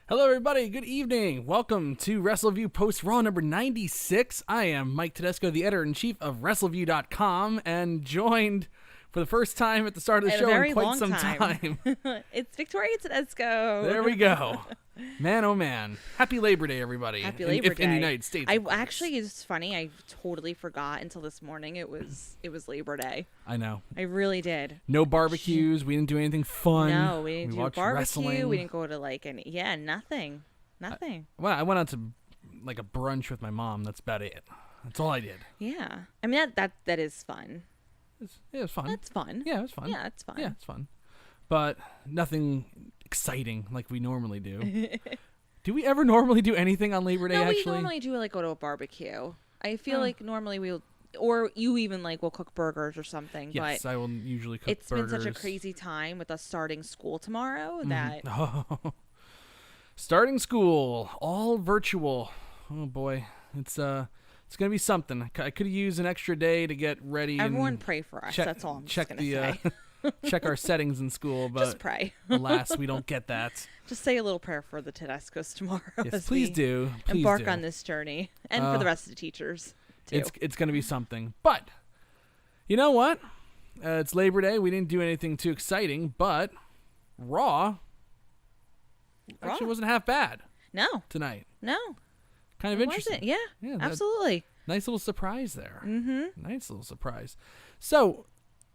Hello, everybody. Good evening. Welcome to Wrestleview Post Raw number 96. I am Mike Tedesco, the editor-in-chief of Wrestleview.com, and joined for the first time at the start of the show in quite some time. It's Victoria Tedesco. There we go. Man, oh man. Happy Labor Day, everybody. Happy Labor Day. In the United States. Actually, it's funny. I totally forgot until this morning it was Labor Day. I know. I really did. No barbecues. We didn't do anything fun. No, we didn't do a barbecue. Wrestling. We didn't go to nothing. Nothing. I went out to like a brunch with my mom. That's about it. That's all I did. Yeah. I mean, that is fun. It was fun. That's fun. Yeah, it was fun. Yeah, it's fun. Yeah, it's fun. But nothing exciting like we normally do. Do we ever normally do anything on Labor Day, actually? No, we normally do go to a barbecue. I feel like normally we'll, or you even will cook burgers or something. Yes, but I will usually cook it's burgers. Been such a crazy time with us starting school tomorrow that... Starting school, all virtual. Oh, boy. It's going to be something. I could use an extra day to get ready. Everyone pray for us. That's all I'm just going to say. Check our settings in school, but just pray. Alas, we don't get that. Just say a little prayer for the Tedescos tomorrow. Yes, please do. Please embark on this journey, and for the rest of the teachers too. It's going to be something. But you know what? It's Labor Day. We didn't do anything too exciting, but Raw actually wasn't half bad. No. Tonight. No. Kind of interesting. Wasn't. Yeah, absolutely. Nice little surprise there. Mm-hmm. Nice little surprise. So,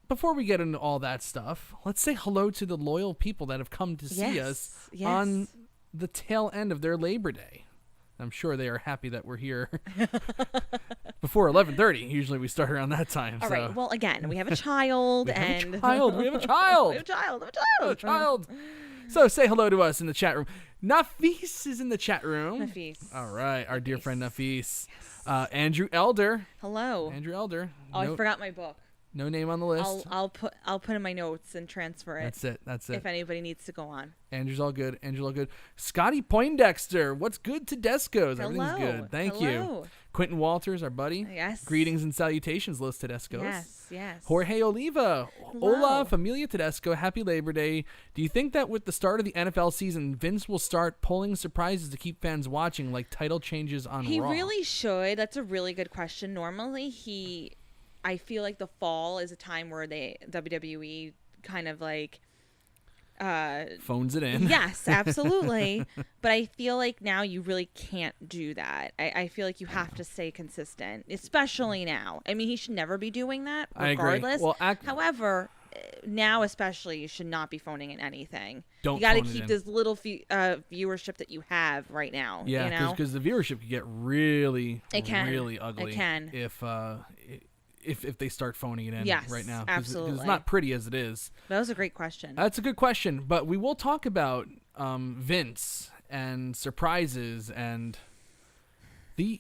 before we get into all that stuff, let's say hello to the loyal people that have come to see us on the tail end of their Labor Day. I'm sure they are happy that we're here before 11:30. Usually we start around that time. All right. Well, again, we have a child. We have a child. So say hello to us in the chat room. Nafis is in the chat room. Nafis. All right. Our dear friend Nafis. Yes. Andrew Elder. Hello. Andrew Elder. Oh, I forgot my book. No name on the list. I'll put in my notes and transfer it. That's it. If anybody needs to go on. Andrew's all good. Scotty Poindexter. What's good, Tedescos? Hello. Everything's good. Thank you. Quentin Walters, our buddy. Yes. Greetings and salutations, Los Tedescos. Yes. Jorge Oliva. Hello. Hola, Familia Tedesco. Happy Labor Day. Do you think that with the start of the NFL season, Vince will start pulling surprises to keep fans watching, like title changes on Raw? He really should. That's a really good question. Normally, I feel like the fall is a time where WWE kind of phones it in. Yes, absolutely. But I feel like now you really can't do that. I feel like you have to stay consistent, especially now. I mean, he should never be doing that, regardless. I agree. Well, however, now especially, you should not be phoning in anything. You got to keep this little viewership that you have right now. Yeah, because the viewership can get really ugly. It can. If they start phoning it in right now. Absolutely. Because it's not pretty as it is. That was a great question. That's a good question. But we will talk about Vince and surprises and the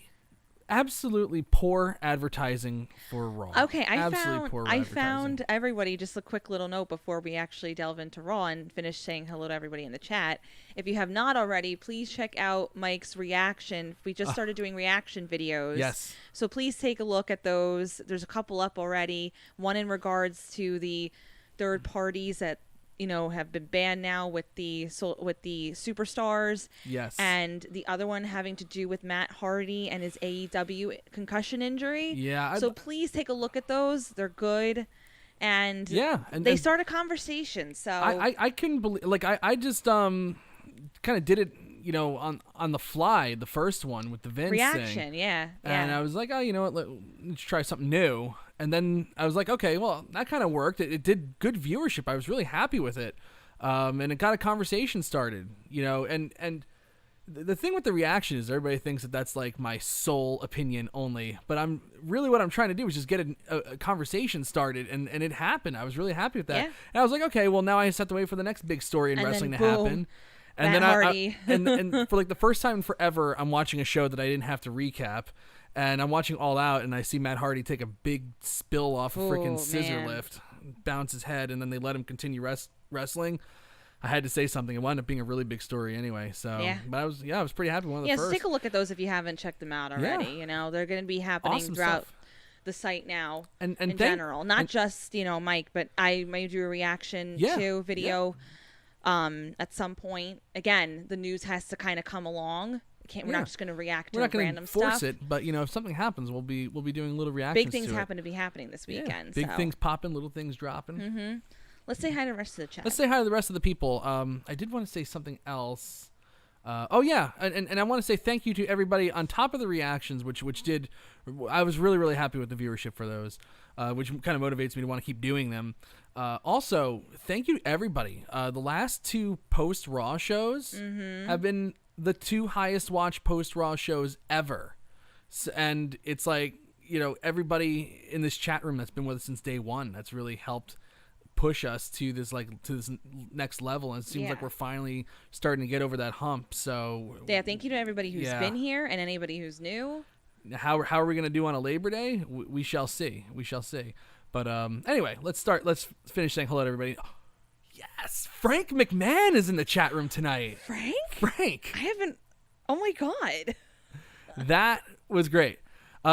absolutely poor advertising for Raw. Okay, I found everybody, just a quick little note before we actually delve into Raw and finish saying hello to everybody in the chat. If you have not already, please check out Mike's reaction. We just started doing reaction videos. Yes. So please take a look at those. There's a couple up already. One in regards to the third parties that have been banned now with the superstars. Yes. And the other one having to do with Matt Hardy and his AEW concussion injury. Yeah. So please take a look at those. They're good. And they start a conversation. So I couldn't believe, I just kind of did it, on the fly, the first one with the Vince reaction thing. Yeah. And I was like, oh, you know what, let's try something new. And then I was like, okay, well, that kind of worked. It did good viewership. I was really happy with it. And it got a conversation started, and the thing with the reaction is everybody thinks that that's like my sole opinion only, but what I'm trying to do is just get a conversation started, and it happened. I was really happy with that. Yeah. And I was like, okay, well, now I just have to wait for the next big story in wrestling to happen. And Matt Hardy. and for the first time in forever, I'm watching a show that I didn't have to recap. And I'm watching All Out, and I see Matt Hardy take a big spill off a freaking scissor lift, bounce his head, and then they let him continue wrestling. I had to say something. It wound up being a really big story anyway. So, but I was pretty happy. One of the first. So take a look at those if you haven't checked them out already. Yeah. They're going to be happening throughout the site now in general. Not just Mike, but I made you a reaction to video at some point. Again, the news has to kind of come along. We're not just going to react to random stuff. We're not going to force it, but if something happens, we'll be doing little reactions. Big things to happen to be happening this weekend. Big things popping, little things dropping. Mm-hmm. Let's say hi to the rest of the chat. Let's say hi to the rest of the people. I did want to say something else. And I want to say thank you to everybody on top of the reactions, which I was really, really happy with the viewership for those, which kind of motivates me to want to keep doing them. Also, thank you to everybody. The last 2 post-Raw shows have been the 2 highest watched post-Raw shows ever. And it's like, everybody in this chat room that's been with us since day one, that's really helped push us to this next level, and it seems like we're finally starting to get over that hump. So thank you to everybody who's been here and anybody who's new. How are we going to do on a Labor Day? We shall see. But anyway, let's finish saying hello to everybody. Oh, yes, Frank McMahon is in the chat room tonight. Frank. I haven't. Oh my god. That was great.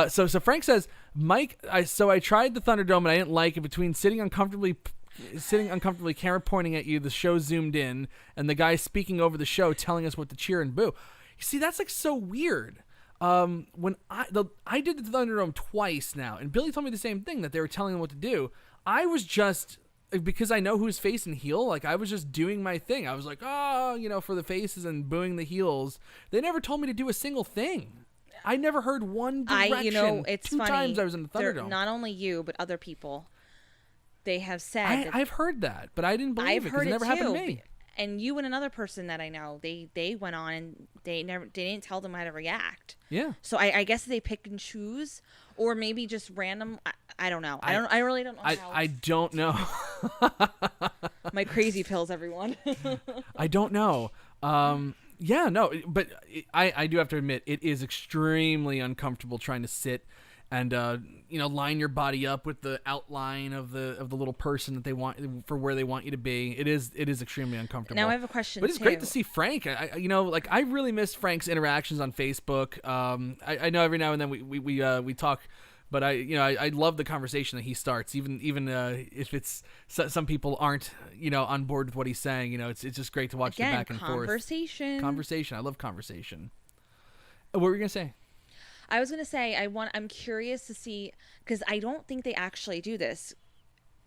So Frank says, Mike, I tried the ThunderDome and I didn't like it. Between sitting uncomfortably, camera pointing at you, the show zoomed in, and the guy speaking over the show telling us what to cheer and boo. You see, that's so weird. When I did the ThunderDome twice now, and Billy told me the same thing, that they were telling him what to do. I was just, because I know who's face and heel, I was just doing my thing. I was like, for the faces and booing the heels. They never told me to do a single thing. I never heard one direction. It's 2 funny. times I was in the ThunderDome. Not only you, but other people. They have said. I've heard that, but I didn't believe it because it never happened to me. And you and another person that I know, they went on and they didn't tell them how to react. Yeah. So I guess they pick and choose, or maybe just random. I don't know. I really don't know. I don't know. My crazy pills, everyone. I don't know. Yeah, no, but I do have to admit, it is extremely uncomfortable trying to sit and line your body up with the outline of the little person that they want for where they want you to be. It is extremely uncomfortable. Now I have a question. But it's great to see Frank. I really miss Frank's interactions on Facebook. I know every now and then we talk. But I love the conversation that he starts, even if it's some people aren't on board with what he's saying. It's just great to watch the back and forth. Conversation. I love conversation. What were you gonna say? I was gonna say I'm curious to see, because I don't think they actually do this.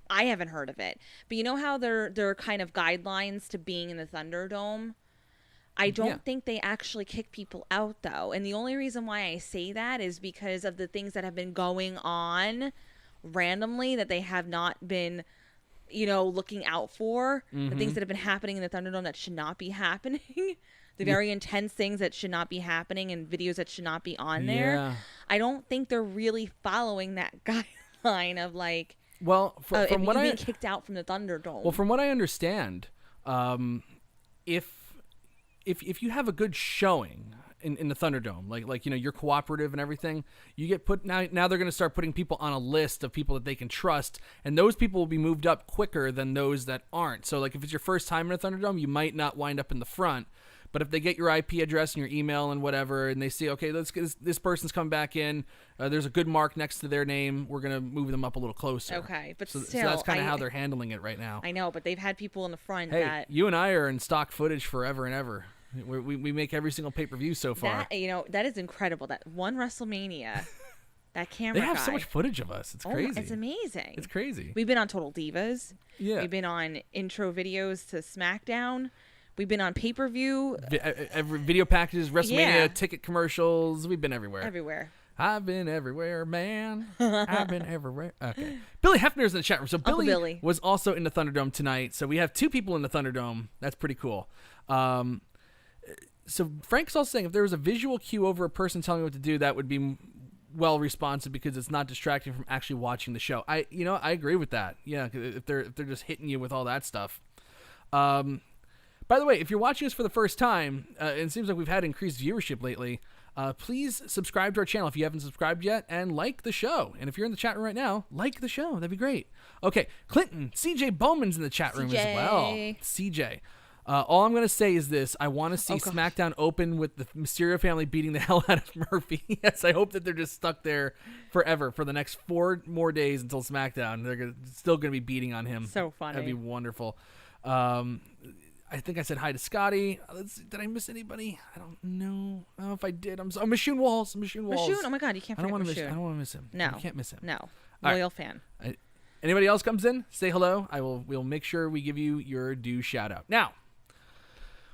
I haven't heard of it, but you know how there are kind of guidelines to being in the ThunderDome. I don't think they actually kick people out, though. And the only reason why I say that is because of the things that have been going on randomly that they have not been, looking out for. The things that have been happening in the ThunderDome that should not be happening. The very intense things that should not be happening and videos that should not be on there. Yeah. I don't think they're really following that guideline of from what being kicked out from the ThunderDome. Well, from what I understand, if you have a good showing in the ThunderDome, you're cooperative and everything, you get put now they're going to start putting people on a list of people that they can trust, and those people will be moved up quicker than those that aren't. So if it's your first time in a ThunderDome, you might not wind up in the front. But if they get your IP address and your email and whatever, and they see, okay, this person's coming back in, there's a good mark next to their name, we're going to move them up a little closer. Okay, but so still, that's kind of how they're handling it right now. I know, but they've had people in the front that... you and I are in stock footage forever and ever. We make every single pay-per-view so far. That is incredible. That one WrestleMania, that camera They have guy. so much footage of us. It's crazy. It's amazing. It's crazy. We've been on Total Divas. Yeah. We've been on intro videos to SmackDown. We've been on pay-per-view. Every video packages, WrestleMania ticket commercials. We've been everywhere. Everywhere. I've been everywhere, man. I've been everywhere. Okay. Billy Hefner's in the chat room. So Billy was also in the ThunderDome tonight. So we have 2 people in the ThunderDome. That's pretty cool. So Frank's also saying if there was a visual cue over a person telling me what to do, that would be well responsive because it's not distracting from actually watching the show. I agree with that. Yeah, if they're just hitting you with all that stuff. By the way, if you're watching us for the first time, it seems like we've had increased viewership lately. Please subscribe to our channel if you haven't subscribed yet, and like the show. And if you're in the chat room right now, like the show. That'd be great. Okay, Clinton, CJ Bowman's in the chat room as well. CJ. All I'm going to say is this. I want to see SmackDown open with the Mysterio family beating the hell out of Murphy. Yes, I hope that they're just stuck there forever for the next 4 more days until SmackDown. They're still going to be beating on him. So funny. That'd be wonderful. I think I said hi to Scotty. Did I miss anybody? I don't know. Oh, if I did, I'm sorry. Michoud Walls. Oh my God, you can't forget Michoud. I don't want to miss him. No. You can't miss him. No. Loyal fan. Anybody else comes in, say hello. We'll make sure we give you your due shout out. Now,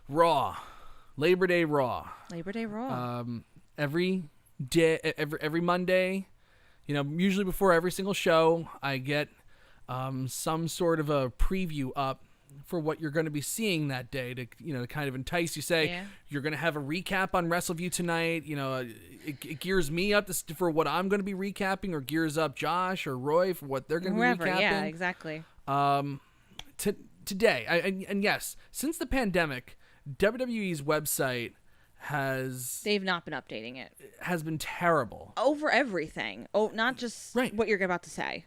Raw. Labor Day Raw. Every day, every Monday, usually before every single show, I get some sort of a preview up for what you're going to be seeing that day to kind of entice you. Say you're going to have a recap on Wrestleview tonight. It gears me up for what I'm going to be recapping, or gears up Josh or Roy for what they're going to be recapping. Yeah, exactly. Today, and yes, since the pandemic, WWE's website they've not been updating it. Has been terrible over everything. Oh, not just what you're about to say.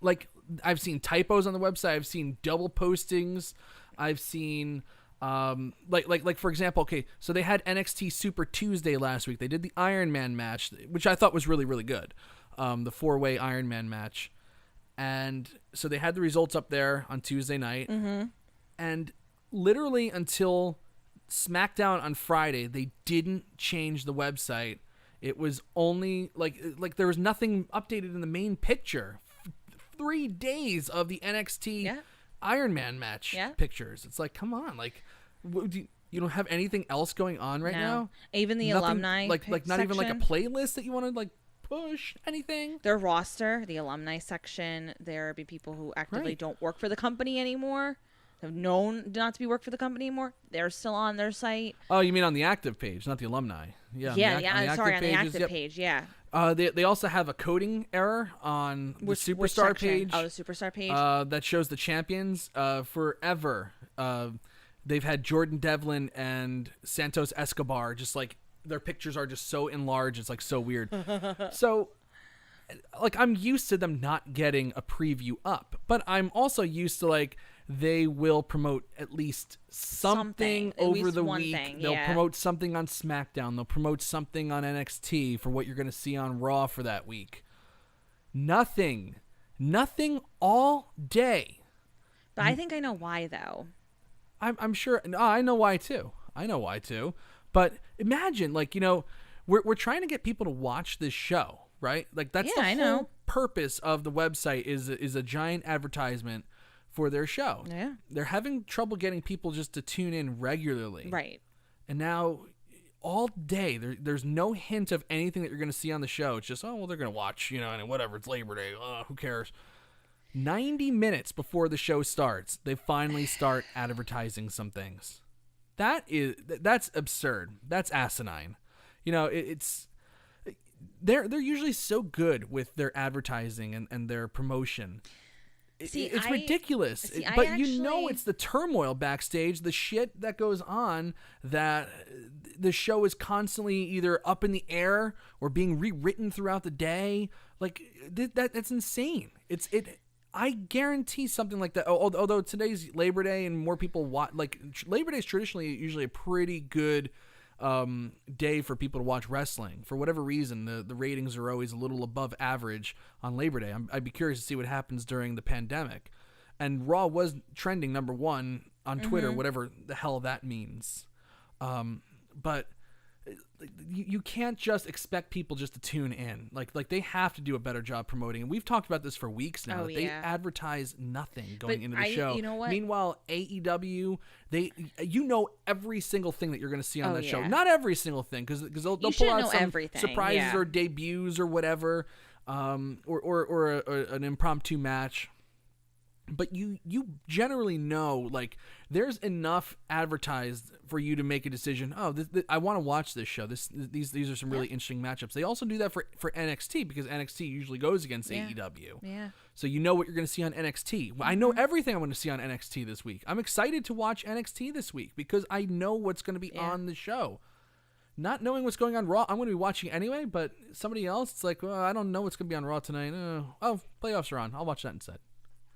Like, I've seen typos on the website. I've seen double postings. I've seen like for example, okay, so they had NXT Super Tuesday last week. They did the Iron Man match, which I thought was really, really good. The 4-way Iron Man match. And so they had the results up there on Tuesday night. Mm-hmm. And literally until SmackDown on Friday, they didn't change the website. It was only like there was nothing updated in the main picture. 3 days of the NXT Iron Man match pictures. It's like, come on, like you don't have anything else going on right now? Even the alumni like not section. Even like a playlist that you want to like push anything. Their roster, the alumni section, there be people who actively don't work for the company anymore. Have known not to be work for the company anymore. They're still on their site. Oh, you mean on the active page, not the alumni? Yeah. On the active page. Yeah. They also have a coding error on the Superstar page. Oh, the Superstar page. That shows the champions. Forever, they've had Jordan Devlin and Santos Escobar. Just like their pictures are just so enlarged. It's like so weird. So, like, I'm used to them not getting a preview up, but I'm also used to like they will promote at least something over the week. They'll promote something on SmackDown. They'll promote something on NXT for what you're going to see on Raw for that week. Nothing all day. But I think I know why, though. I'm sure. No, I know why too. But imagine, like, we're trying to get people to watch this show, right? Like that's the whole purpose of the website is a giant advertisement for their show. Yeah. They're having trouble getting people just to tune in regularly. Right. And now all day there's no hint of anything that you're going to see on the show. It's just, they're going to watch, and whatever, it's Labor Day. Who cares? 90 minutes before the show starts, they finally start advertising some things. That's absurd. That's asinine. It's they're usually so good with their advertising and their promotion. It's ridiculous. But it's the turmoil backstage, the shit that goes on, that the show is constantly either up in the air or being rewritten throughout the day. Like that's insane. I guarantee something like that. Although today's Labor Day and more people watch, like Labor Day is traditionally usually a pretty good day for people to watch wrestling. For whatever reason, the ratings are always a little above average on Labor Day. I'd be curious to see what happens during the pandemic. And Raw was trending number 1 on Twitter, whatever the hell that means. But you can't just expect people just to tune in. Like they have to do a better job promoting. And we've talked about this for weeks now. They advertise nothing going into the show. You know what? Meanwhile, AEW, every single thing that you're going to see on that show. Not every single thing, because they'll pull out some surprises or debuts or whatever, or an impromptu match. But you generally know, like, there's enough advertised for you to make a decision. I want to watch this show. These are some really interesting matchups. They also do that for NXT, because NXT usually goes against AEW. Yeah. So you know what you're going to see on NXT. I know everything I'm going to see on NXT this week. I'm excited to watch NXT this week because I know what's going to be on the show. Not knowing what's going on Raw, I'm going to be watching anyway, but somebody else, it's like, I don't know what's going to be on Raw tonight. Playoffs are on. I'll watch that instead.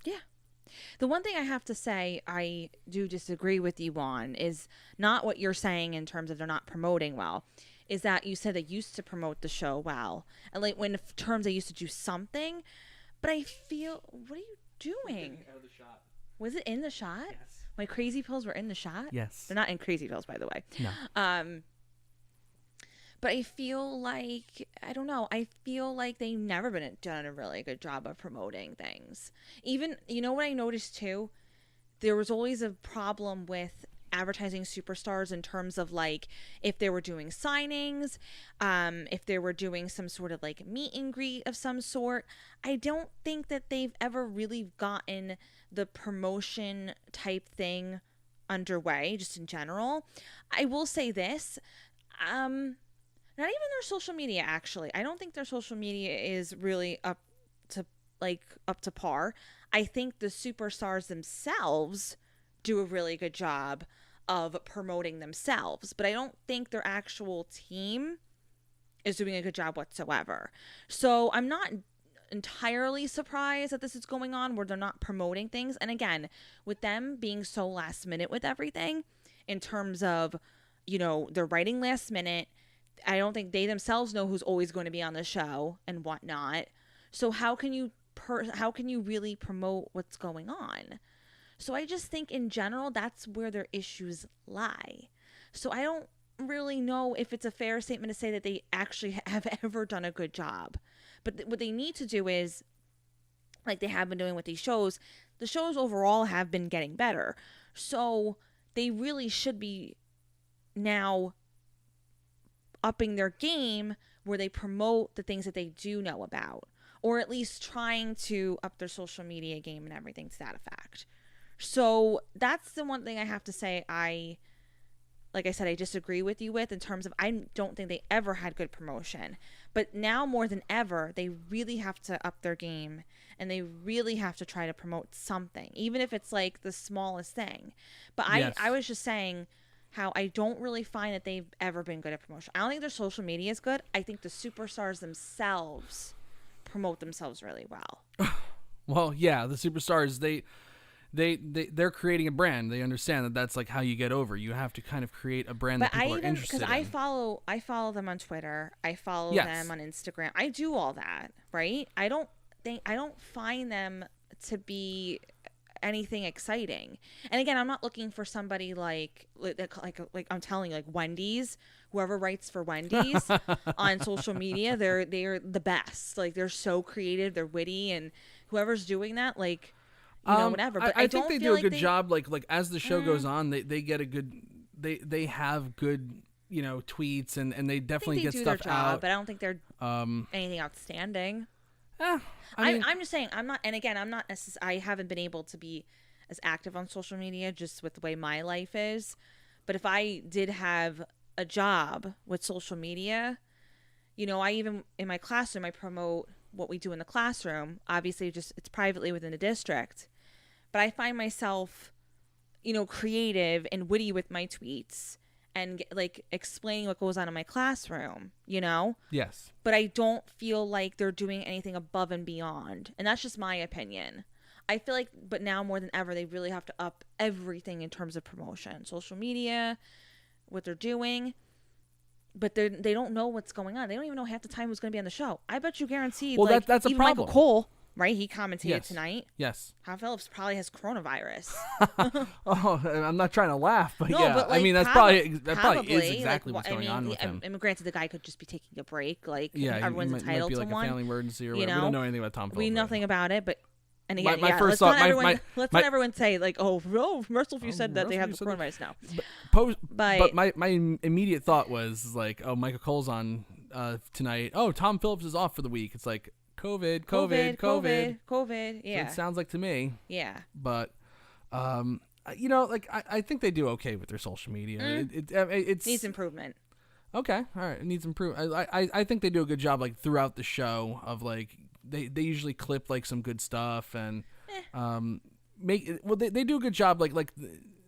Yeah. The one thing I have to say I do disagree with you on is not what you're saying in terms of they're not promoting well, is that you said they used to promote the show well. And like when terms they used to do something, but I feel, what are you doing? Out of the shot. Was it in the shot? Yes. My crazy pills were in the shot? Yes. They're not in crazy pills, by the way. No. But I feel like, I don't know, I feel like they've never done a really good job of promoting things. Even, you know what I noticed too? There was always a problem with advertising superstars in terms of like if they were doing signings, if they were doing some sort of like meet and greet of some sort. I don't think that they've ever really gotten the promotion type thing underway, just in general. I will say this, not even their social media, actually. I don't think their social media is really up to par. I think the superstars themselves do a really good job of promoting themselves, but I don't think their actual team is doing a good job whatsoever. So I'm not entirely surprised that this is going on where they're not promoting things. And again, with them being so last minute with everything, in terms of, you know, they're writing last minute. I don't think they themselves know who's always going to be on the show and whatnot. So how can you really promote what's going on? So I just think in general, that's where their issues lie. So I don't really know if it's a fair statement to say that they actually have ever done a good job. But what they need to do is, like they have been doing with these shows, the shows overall have been getting better. So they really should be now upping their game where they promote the things that they do know about, or at least trying to up their social media game and everything to that effect. So that's the one thing I have to say like I said, I disagree with you with, in terms of I don't think they ever had good promotion. But now more than ever, they really have to up their game, and they really have to try to promote something, even if it's like the smallest thing. But yes. I was just saying how I don't really find that they've ever been good at promotion. I don't think their social media is good. I think the superstars themselves promote themselves really well. Well, yeah, the superstars, they're creating a brand. They understand that that's like how you get over. You have to kind of create a brand that people are interested in. Because I follow them on Twitter. I follow them on Instagram. I do all that, right? I don't find them to be anything exciting. And again, I'm not looking for somebody like I'm telling you, like Wendy's, whoever writes for Wendy's on social media, they're the best. Like they're so creative, they're witty, and whoever's doing that, like, you know, whatever. But I think they do a good job. Like as the show goes on, they get a good, they have good, you know, tweets, and they definitely get stuff out. But I don't think they're anything outstanding. I'm just saying, I'm not, and again, I'm not I haven't been able to be as active on social media just with the way my life is. But if I did have a job with social media, you know, I even in my classroom, I promote what we do in the classroom. Obviously, just it's privately within the district. But I find myself, you know, creative and witty with my tweets and like explaining what goes on in my classroom, you know? Yes. But I don't feel like they're doing anything above and beyond. And that's just my opinion. I feel like, but now more than ever, they really have to up everything in terms of promotion, social media, what they're doing. But they don't know what's going on. They don't even know half the time who's going to be on the show. I bet you guaranteed. Well, like, that's a even problem. Michael Cole, right? He commentated tonight. Yes. How Phillips probably has coronavirus. Oh, I'm not trying to laugh, but no, yeah. But like, I mean, that probably is exactly like, what's going on with him. And granted, the guy could just be taking a break. Like, yeah, everyone's might entitled be like to one. A family emergency or you whatever. know? We don't know anything about Tom Phillips. We know nothing about it, but. And again, my first thought, let's not everyone say like, oh, Wrestleview said that they have the coronavirus now. But my immediate thought was like, oh, Michael Cole's on tonight. Oh, Tom Phillips is off for the week. It's like COVID. Yeah. So it sounds like to me. Yeah. But, you know, like I think they do okay with their social media. It needs improvement. Okay, all right, it needs improvement. I think they do a good job like throughout the show of like. They usually clip like some good stuff and they do a good job like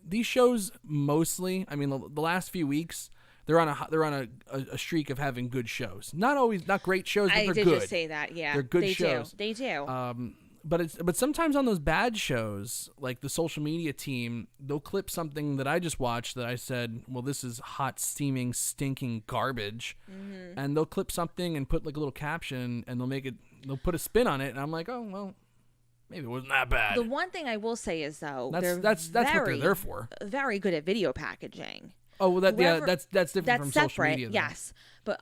these shows mostly. I mean the last few weeks they're on a streak of having good shows. Not great shows, but they're good. I did just say that. Yeah, they're good shows. They do. But sometimes on those bad shows, like the social media team, they'll clip something that I just watched that I said, well, this is hot, steaming, stinking garbage, and they'll clip something and put like a little caption, and they'll put a spin on it, and I'm like, oh well, maybe it wasn't that bad. The one thing I will say is though, that's what they're there for. Very good at video packaging. Oh, well, that's different from separate, social media. Though. Yes, but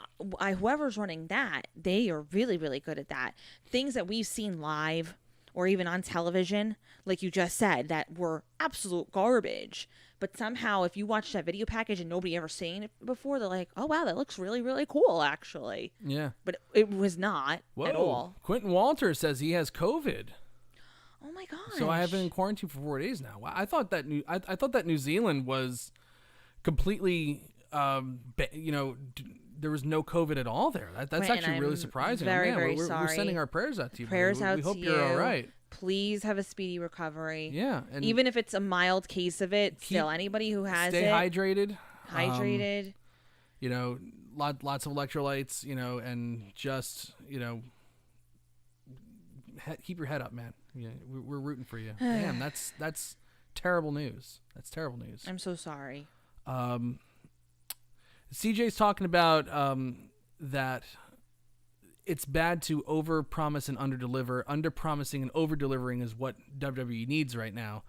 whoever's running that, they are really, really good at that. Things that we've seen live or even on television, like you just said, that were absolute garbage. But somehow, if you watch that video package and nobody ever seen it before, they're like, "Oh wow, that looks really, really cool, actually." Yeah, but it was not at all. Quentin Walters says he has COVID. Oh my gosh! So I have been in quarantine for 4 days now. I thought that I thought that New Zealand was completely, there was no COVID at all there. That's actually really surprising. Very, very sorry. We're sending our prayers out to you. Prayers out to you. We hope you're all right. Please have a speedy recovery. Yeah. And even if it's a mild case of it, still anybody who has stay hydrated. Hydrated. Lots of electrolytes, and just, keep your head up, man. Yeah, we're rooting for you. Damn, that's terrible news. That's terrible news. I'm so sorry. CJ's talking about that it's bad to over-promise and under-deliver. Under-promising and over-delivering is what WWE needs right now.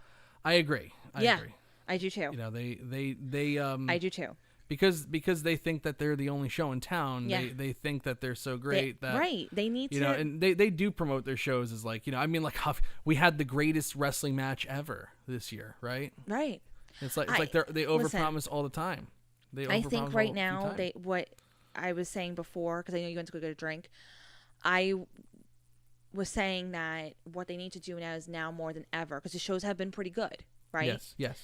I agree. I agree. I do too. They I do too. Because they think that they're the only show in town. Yeah. They think that they're so great that they need to. And they do promote their shows as like, we had the greatest wrestling match ever this year, right? Right. It's like they overpromise all the time. I think right now what I was saying before, because I know you went to go get a drink, I was saying that what they need to do now is now more than ever, because the shows have been pretty good, right? Yes.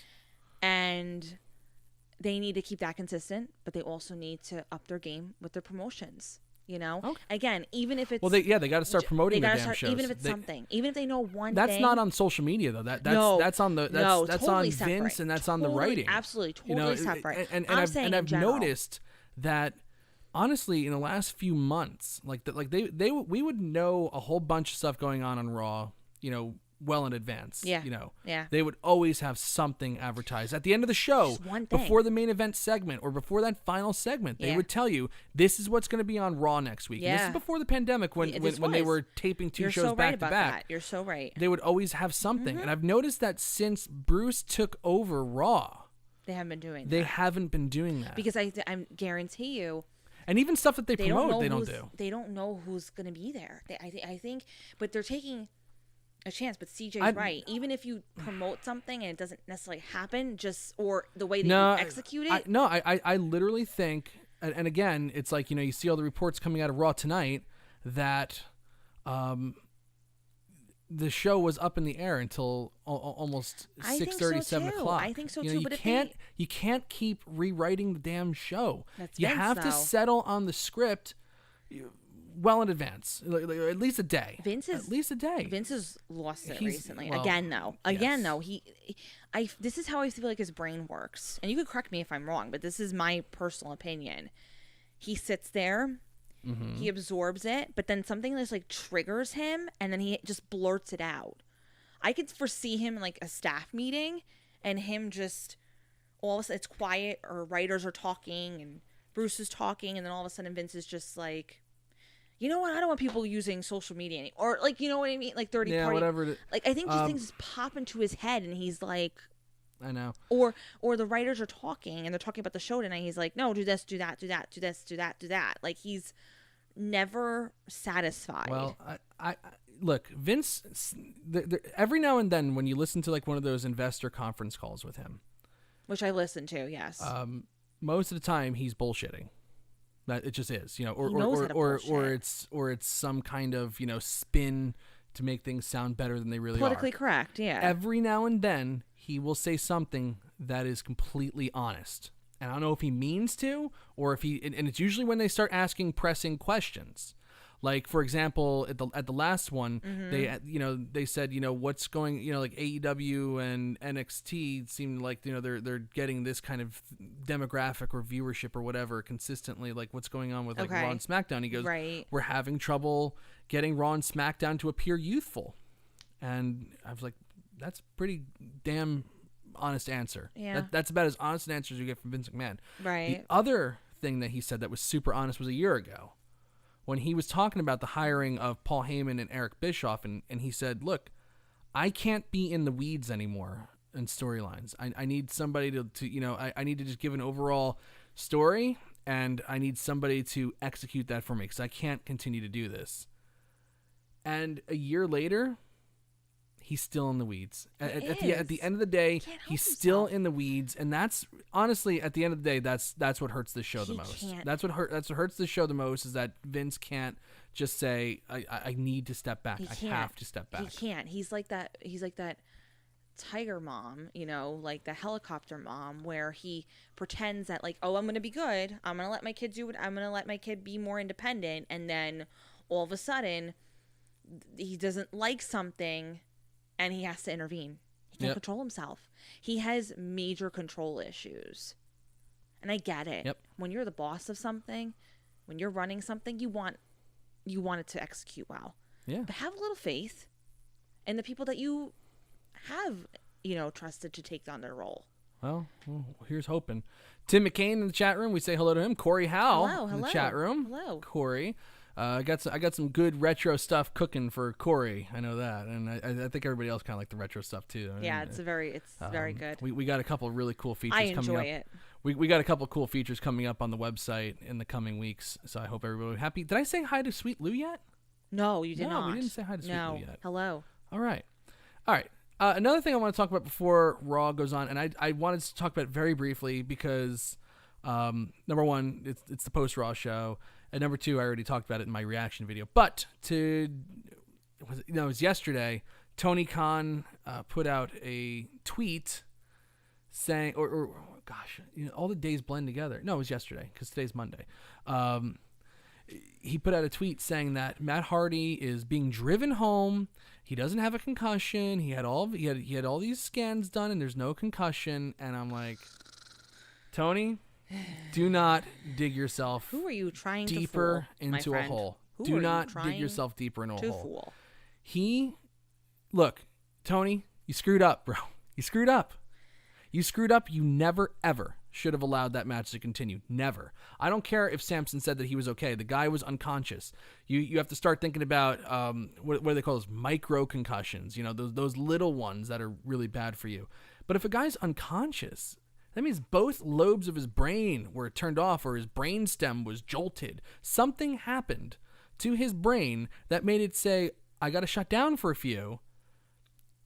And they need to keep that consistent, but they also need to up their game with their promotions. Okay. Again, even if it's they got to start promoting their damn shows. Even if it's something, even if they know one that's thing. Not on social media though. That's on the that's totally on separate. Vince, and that's on the writing. Absolutely, totally separate. And I've noticed that honestly in the last few months, we would know a whole bunch of stuff going on Raw, well in advance. Yeah. Yeah. They would always have something advertised at the end of the show, before the main event segment or before that final segment. They would tell you this is what's going to be on Raw next week. Yeah. This is before the pandemic when they were taping two shows back to back. That. You're so right. They would always have something, and I've noticed that since Bruce took over Raw, they haven't been doing. They haven't been doing that because I guarantee you. And even stuff that they promote, they don't do. They don't know who's going to be there. I think, but they're taking a chance. But CJ's right. Even if you promote something and it doesn't necessarily happen, or the way that you execute it. I literally think, and again, it's like, you see all the reports coming out of Raw tonight that the show was up in the air until almost 6:30, 7 o'clock. I think so too. You can't keep rewriting the damn show. You have to settle on the script well in advance, at least a day. Vince has lost it recently. This is how I feel like his brain works. And you could correct me if I'm wrong, but this is my personal opinion. He sits there. Mm-hmm. He absorbs it, but then something just triggers him, and then he just blurts it out. I could foresee him in a staff meeting, and him just all of a sudden it's quiet, or writers are talking, and Bruce is talking, and then all of a sudden Vince is just like, you know what? I don't want people using social media anymore, or you know what I mean, third party. Whatever. I think these things just pop into his head, and he's like. I know. Or the writers are talking and they're talking about the show tonight. He's like, no, do this, do that, do that, do this, do that, do that. He's never satisfied. Well, I look, Vince. Every now and then, when you listen to one of those investor conference calls with him, which I listen to, yes. Most of the time he's bullshitting. That it just is, or it's some kind of spin to make things sound better than they really politically are. Correct. Yeah. Every now and then he will say something that is completely honest. And I don't know if he means to, or if he, and it's usually when they start asking pressing questions. Like, for example, at the last one, mm-hmm. they said, what's going, AEW and NXT seem like, they're getting this kind of demographic or viewership or whatever consistently. Like, what's going on with Raw and SmackDown? He goes, right. We're having trouble getting Raw and SmackDown to appear youthful. And I was like, that's pretty damn honest answer. Yeah. That's about as honest an answer as you get from Vince McMahon. Right. The other thing that he said that was super honest was a year ago, when he was talking about the hiring of Paul Heyman and Eric Bischoff, and he said, look, I can't be in the weeds anymore in storylines. I need somebody to I need to just give an overall story, and I need somebody to execute that for me because I can't continue to do this. And a year later, he's still in the weeds. At the end of the day, he's still in the weeds, and that's honestly at the end of the day, that's what hurts this show the most. That's what hurts this show the most is that Vince can't just say, I need to step back. I have to step back. He can't. He's like that tiger mom, like the helicopter mom, where he pretends that like, oh, I'm gonna be good. I'm gonna let my kid do it. I'm gonna let my kid be more independent, and then all of a sudden, he doesn't like something. And he has to intervene. He can't control himself. He has major control issues. And I get it. Yep. When you're the boss of something, when you're running something, you want it to execute well. Yeah. But have a little faith in the people that you have, trusted to take on their role. Well, here's hoping. Tim McCain in the chat room. We say hello to him. Corey Howe in the chat room. Hello. Corey. I got some good retro stuff cooking for Corey. I know that, and I think everybody else kind of like the retro stuff too. Yeah, it's very good. We got a couple of really cool features. I enjoy coming up. it. We got a couple of cool features coming up on the website in the coming weeks. So I hope everybody will be happy. Did I say hi to Sweet Lou yet? No, you did not. No, we didn't say hi to Sweet Lou yet. Hello. All right. Another thing I want to talk about before Raw goes on, and I wanted to talk about it very briefly because number one, it's the post Raw show. And number two, I already talked about it in my reaction video. But it was yesterday, Tony Khan put out a tweet saying, or gosh, all the days blend together. No, it was yesterday because today's Monday. He put out a tweet saying that Matt Hardy is being driven home. He doesn't have a concussion. He had all these scans done, and there's no concussion. And I'm like, Tony, do not dig yourself Who are you trying deeper to fool, into a hole. Do not dig yourself deeper into a hole. Look, Tony, you screwed up, bro. You screwed up. You never, ever should have allowed that match to continue. Never. I don't care if Samson said that he was okay. The guy was unconscious. You have to start thinking about what do they call those micro concussions? Those little ones that are really bad for you. But if a guy's unconscious, that means both lobes of his brain were turned off or his brain stem was jolted. Something happened to his brain that made it say, I got to shut down for a few.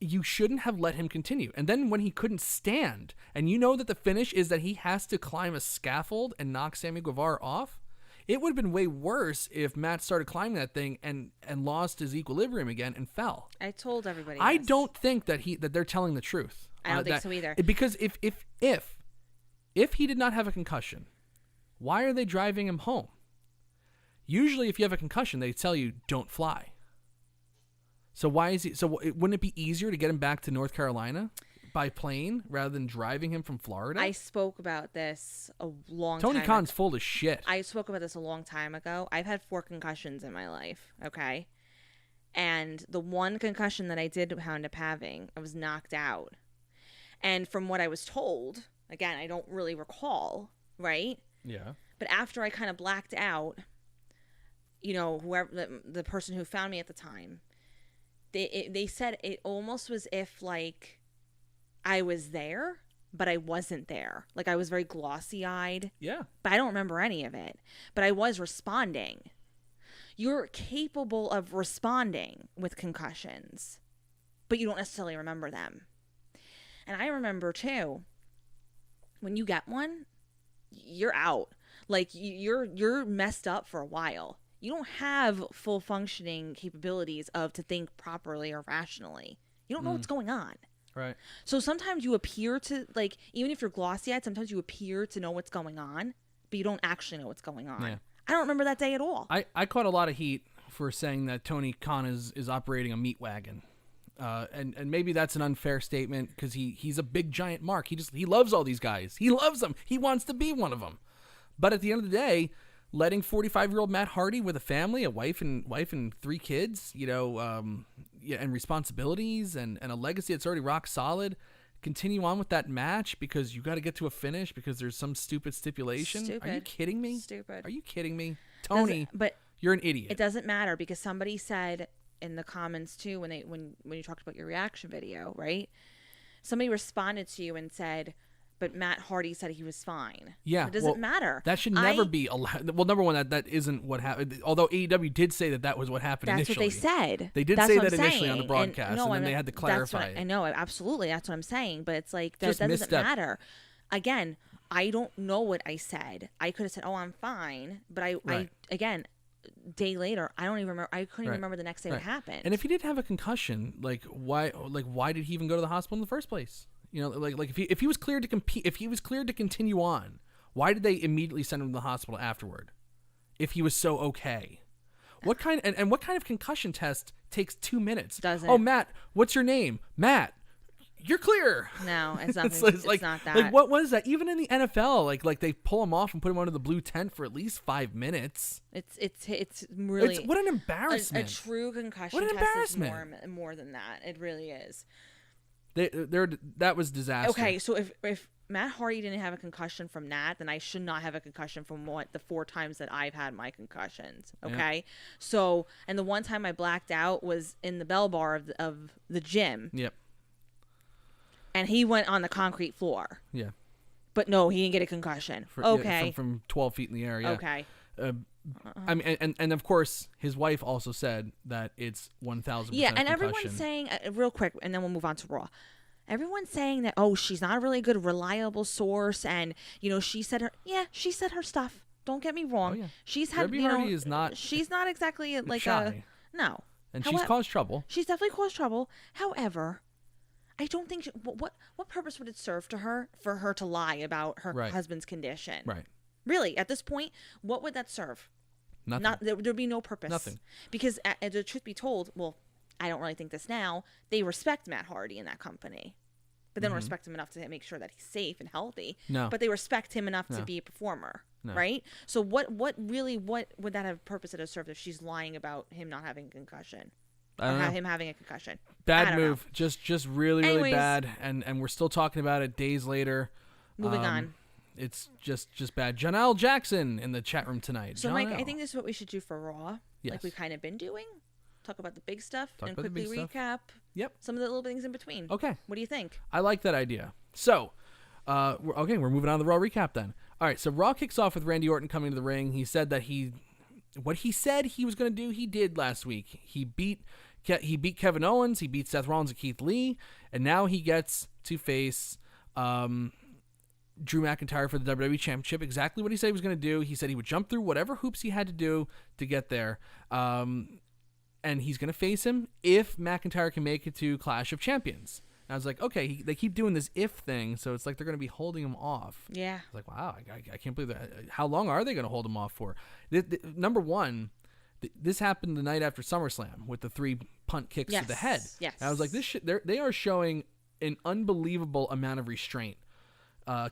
You shouldn't have let him continue. And then when he couldn't stand, and you know that the finish is that he has to climb a scaffold and knock Sammy Guevara off, it would have been way worse if Matt started climbing that thing and lost his equilibrium again and fell. I told everybody I don't think that they're telling the truth. I don't think so either. Because if he did not have a concussion, why are they driving him home? Usually if you have a concussion, they tell you don't fly. So why is he? So wouldn't it be easier to get him back to North Carolina by plane rather than driving him from Florida? I spoke about this a long time ago. Tony Khan's full of shit. I spoke about this a long time ago. I've had 4 concussions in my life, okay? And the one concussion that I did end up having, I was knocked out. And from what I was told, again, I don't really recall, right? Yeah. But after I kind of blacked out, whoever the person who found me at the time, they said it almost was if like I was there, but I wasn't there. Like I was very glossy-eyed. Yeah. But I don't remember any of it. But I was responding. You're capable of responding with concussions, but you don't necessarily remember them. And I remember too, when you get one, you're out. Like you're messed up for a while. You don't have full functioning capabilities to think properly or rationally. You don't know what's going on. Right. So sometimes you appear to, like, even if you're glossy-eyed, sometimes you appear to know what's going on, but you don't actually know what's going on. Yeah. I don't remember that day at all. I caught a lot of heat for saying that Tony Khan is operating a meat wagon. And maybe that's an unfair statement because he's a big giant mark. He loves all these guys. He loves them. He wants to be one of them. But at the end of the day, letting 45-year-old Matt Hardy with a family, a wife and 3 kids, and responsibilities and a legacy that's already rock solid, continue on with that match because you got to get to a finish because there's some stupid stipulation. Stupid. Are you kidding me? Stupid. Are you kidding me? Tony, but you're an idiot. It doesn't matter because somebody said in the comments too when you talked about your reaction video, right? Somebody responded to you and said, but Matt Hardy said he was fine. Yeah. It doesn't matter. That should never be allowed. Well, number one, that isn't what happened. Although AEW did say that was what happened initially. That's what they said. They did say that initially on the broadcast, and then they had to clarify it. I know, absolutely. That's what I'm saying. But it's like, that doesn't matter. Again, I don't know what I said. I could have said, oh, I'm fine. But I again, day later, I don't even remember. I couldn't even remember the next day what happened. And if he did have a concussion, why did he even go to the hospital in the first place? You know, if he was cleared to compete, if he was cleared to continue on, why did they immediately send him to the hospital afterward? If he was so okay, what kind of concussion test takes 2 minutes? Doesn't. Oh, Matt, what's your name? Matt, you're clear. No, it's not. it's not that. Like, what was that? Even in the NFL, like they pull him off and put him under the blue tent for at least 5 minutes. It's really what an embarrassment. A true concussion. What an embarrassment. Test is more than that. It really is. That was disaster. Okay, so if Matt Hardy didn't have a concussion from that, then I should not have a concussion from the 4 times that I've had my concussions. Okay, yeah. So, and the one time I blacked out was in the bell bar of the gym. Yep. And he went on the concrete floor. Yeah. But no, he didn't get a concussion. Okay. Yeah, from 12 feet in the air. Yeah. Okay. I mean, and of course, his wife also said that it's 1,000% Yeah, and concussion. everyone's saying, real quick, and then we'll move on to Raw. Everyone's saying that, oh, she's not a really good, reliable source, and, you know, she said her stuff. Don't get me wrong. Oh, yeah. She's had, Debbie Hardy is not. She's not exactly like shy. No. And she's caused trouble. She's definitely caused trouble. However, I don't think what purpose would it serve to her for her to lie about her husband's condition? Right. Really, at this point, what would that serve? Nothing. There'd be no purpose. Nothing. Because, the truth be told, well, I don't really think this now. They respect Matt Hardy in that company, but they don't respect him enough to make sure that he's safe and healthy. No. But they respect him enough to be a performer, right? So what would that have purpose that it served if she's lying about him not having a concussion? Him having a concussion. Bad move. Know. Just really, really bad. And we're still talking about it days later. Moving on. It's just bad. Janelle Jackson in the chat room tonight. So, Mike, I think this is what we should do for Raw. Yes. Like we've kind of been doing. Talk about the big stuff and quickly recap some of the little things in between. Okay. What do you think? I like that idea. So, we're moving on to the Raw recap then. All right, so Raw kicks off with Randy Orton coming to the ring. He said that what he said he was going to do, he did last week. He beat Kevin Owens, he beat Seth Rollins and Keith Lee, and now he gets to face Drew McIntyre for the WWE Championship. Exactly what he said he was going to do. He said he would jump through whatever hoops he had to do to get there. And he's going to face him if McIntyre can make it to Clash of Champions. And I was like, okay, they keep doing this if thing, so it's like they're going to be holding him off. Yeah. I was like, wow, I can't believe that. How long are they going to hold him off for? Number one, this happened the night after SummerSlam with the 3 punt kicks to the head. Yes. And I was like, they are showing an unbelievable amount of restraint.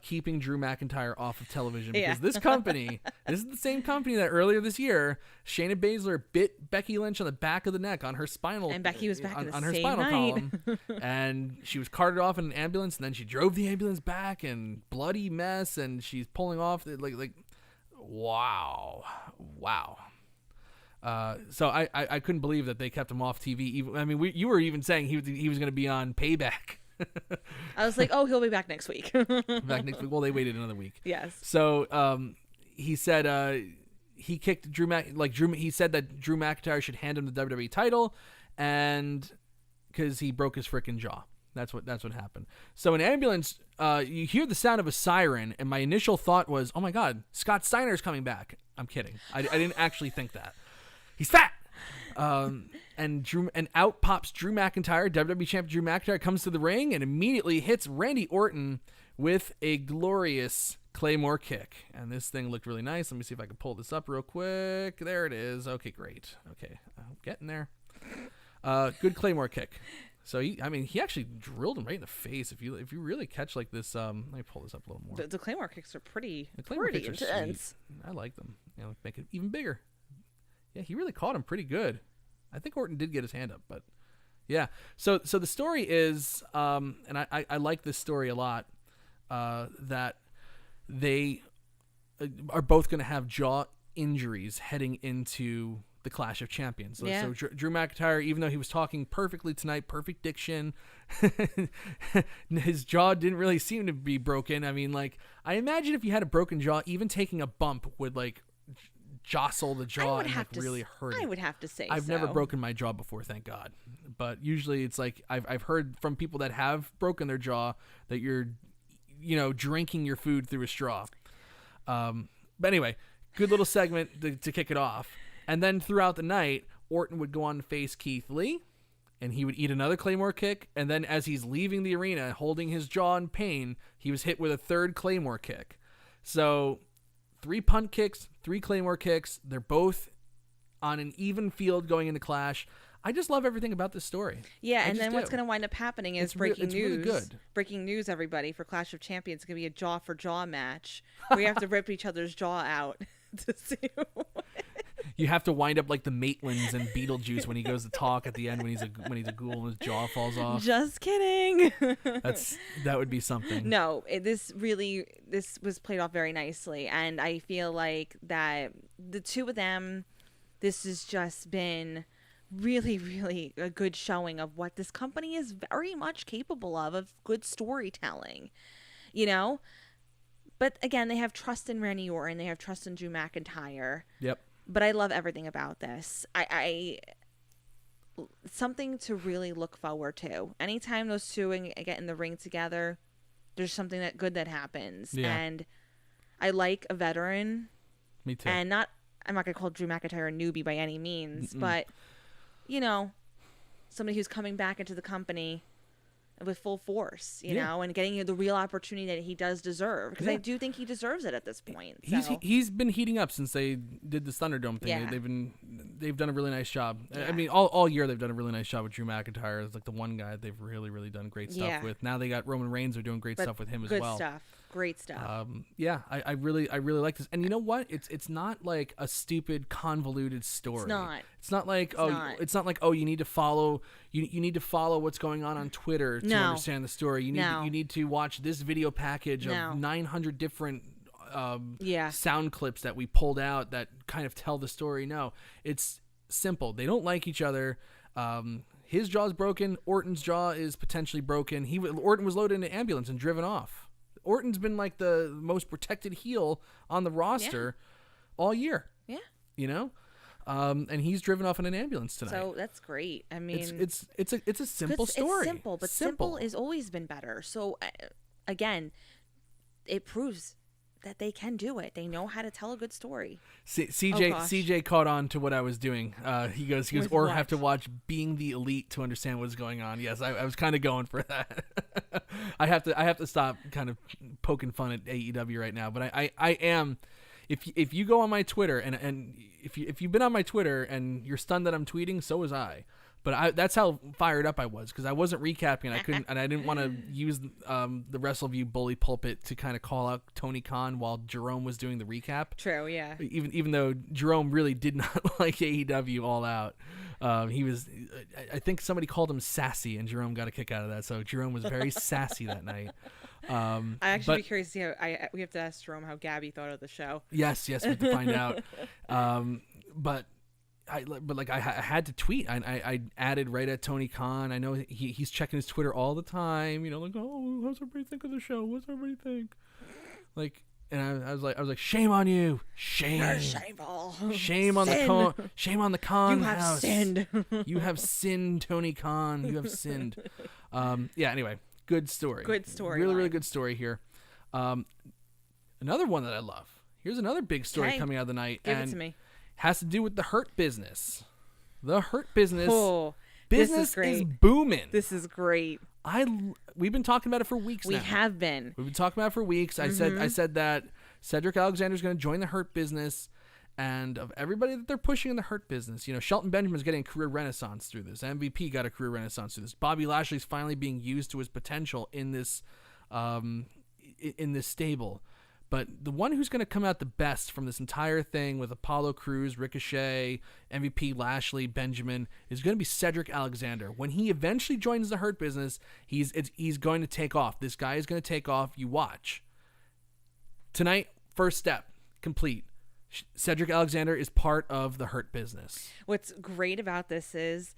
Keeping Drew McIntyre off of television because this company, this is the same company that earlier this year, Shayna Baszler bit Becky Lynch on the back of the neck on her spinal, and Becky was back on her spinal column, and she was carted off in an ambulance, and then she drove the ambulance back, and bloody mess, and she's pulling off like, wow. So I couldn't believe that they kept him off TV. I mean, you were even saying he was going to be on Payback. I was like, oh, he'll be back next week. Back next week. Well, they waited another week. Yes. So he said he kicked Drew. He said that Drew McIntyre should hand him the WWE title, and because he broke his frickin' jaw. That's what happened. So an ambulance, you hear the sound of a siren, and my initial thought was, oh my God, Scott Steiner's coming back. I'm kidding. I didn't actually think that. He's fat. And out pops Drew McIntyre. WWE champion Drew McIntyre comes to the ring and immediately hits Randy Orton with a glorious Claymore kick. And this thing looked really nice. Let me see if I can pull this up real quick. There it is. Okay, great. Okay, I'm getting there. Good Claymore kick. So he actually drilled him right in the face. If you really catch like this, let me pull this up a little more. The Claymore kicks are pretty intense. I like them. Make it even bigger. Yeah, he really caught him pretty good. I think Orton did get his hand up, but yeah. So the story is, and I like this story a lot, that they are both going to have jaw injuries heading into the Clash of Champions. So Drew McIntyre, even though he was talking perfectly tonight, perfect diction, his jaw didn't really seem to be broken. I mean, like, I imagine if you had a broken jaw, even taking a bump would like jostle the jaw and like really hurt it. I would have to say I've never broken my jaw before, thank God. But usually it's like I've heard from people that have broken their jaw that you're, drinking your food through a straw. But anyway, good little segment to kick it off. And then throughout the night, Orton would go on to face Keith Lee, and he would eat another Claymore kick. And then as he's leaving the arena, holding his jaw in pain, he was hit with a third Claymore kick. So 3 punt kicks, 3 Claymore kicks. They're both on an even field going into Clash. I just love everything about this story. Yeah, and then what's going to wind up happening is breaking news. Really good. Breaking news, everybody, for Clash of Champions. It's going to be a jaw-for-jaw match. We have to rip each other's jaw out to see You have to wind up like the Maitlands and Beetlejuice when he goes to talk at the end when he's a ghoul and his jaw falls off. Just kidding. That would be something. No, this was played off very nicely, and I feel like that the two of them, this has just been really, really a good showing of what this company is very much capable of good storytelling, But again, they have trust in Randy Orton, they have trust in Drew McIntyre. Yep. But I love everything about this. I something to really look forward to. Anytime those two get in the ring together, there's something that happens. Yeah. And I like a veteran. Me too. And I'm not gonna call Drew McIntyre a newbie by any means, but somebody who's coming back into the company with full force, and getting the real opportunity that he does deserve, because I do think he deserves it at this point. He's been heating up since they did this ThunderDome thing. Yeah. They've done a really nice job. Yeah. I mean, all year they've done a really nice job with Drew McIntyre. It's like the one guy they've really, really done great stuff with. Now they got Roman Reigns. They're doing great stuff with him as well. Good stuff. Great stuff. I really like this. And you know what? It's not like a stupid convoluted story. It's not. It's not like you need to follow you need to follow what's going on Twitter to understand the story. You need to watch this video package of 900 different sound clips that we pulled out that kind of tell the story. No, it's simple. They don't like each other. His jaw's broken. Orton's jaw is potentially broken. Orton was loaded in an ambulance and driven off. Orton's been like the most protected heel on the roster all year. Yeah. And he's driven off in an ambulance tonight. So that's great. I mean, it's a simple story. It's simple, but simple has always been better. So again, it proves that they can do it. They know how to tell a good story. CJ caught on to what I was doing. He goes, or have to watch Being the Elite to understand what's going on. Yes, I was kind of going for that. I have to stop kind of poking fun at AEW right now, but I am. If you go on my Twitter and if you've been on my Twitter and you're stunned that I'm tweeting, so was I. But that's how fired up I was, because I wasn't recapping. I didn't want to use the Wrestleview bully pulpit to kind of call out Tony Khan while Jerome was doing the recap. True, yeah. Even though Jerome really did not like AEW All Out, he was. I think somebody called him sassy, and Jerome got a kick out of that. So Jerome was very sassy that night. I actually be curious to see how we have to ask Jerome how Gabby thought of the show. Yes, we have to find out. But I had to tweet. I added right at Tony Khan. I know he's checking his Twitter all the time. Like, oh, how's everybody think of the show? What's everybody think? Like, and I was like, shame on you, shame, you're shameful, shame on the Khan, shame on the Khan house. Have sinned. You have sinned, Tony Khan. You have sinned. Anyway, good story. Good story. Really, really good story here. Another one that I love. Here's another big story coming out of the night. Give it to me. Has to do with the Hurt Business. The Hurt Business. Oh, business is booming. This is great. We've been talking about it for weeks now. We have been. We've been talking about it for weeks. Mm-hmm. I said that Cedric Alexander's going to join the Hurt Business, and of everybody that they're pushing in the Hurt Business, Shelton Benjamin's getting a career renaissance through this. MVP got a career renaissance through this. Bobby Lashley's finally being used to his potential in this stable. But the one who's going to come out the best from this entire thing with Apollo Crews, Ricochet, MVP, Lashley, Benjamin, is going to be Cedric Alexander. When he eventually joins the Hurt Business, he's going to take off. This guy is going to take off. You watch. Tonight, first step, complete. Cedric Alexander is part of the Hurt Business. What's great about this is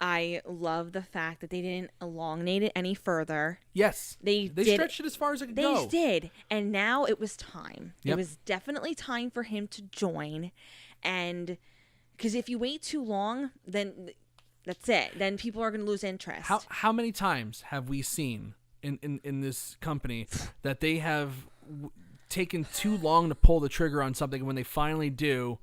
I love the fact that they didn't elongate it any further. Yes. They stretched it as far as it could go. They did. And now it was time. Yep. It was definitely time for him to join. And because if you wait too long, then that's it. Then people are going to lose interest. How many times have we seen in this company that they have taken too long to pull the trigger on something, and when they finally do,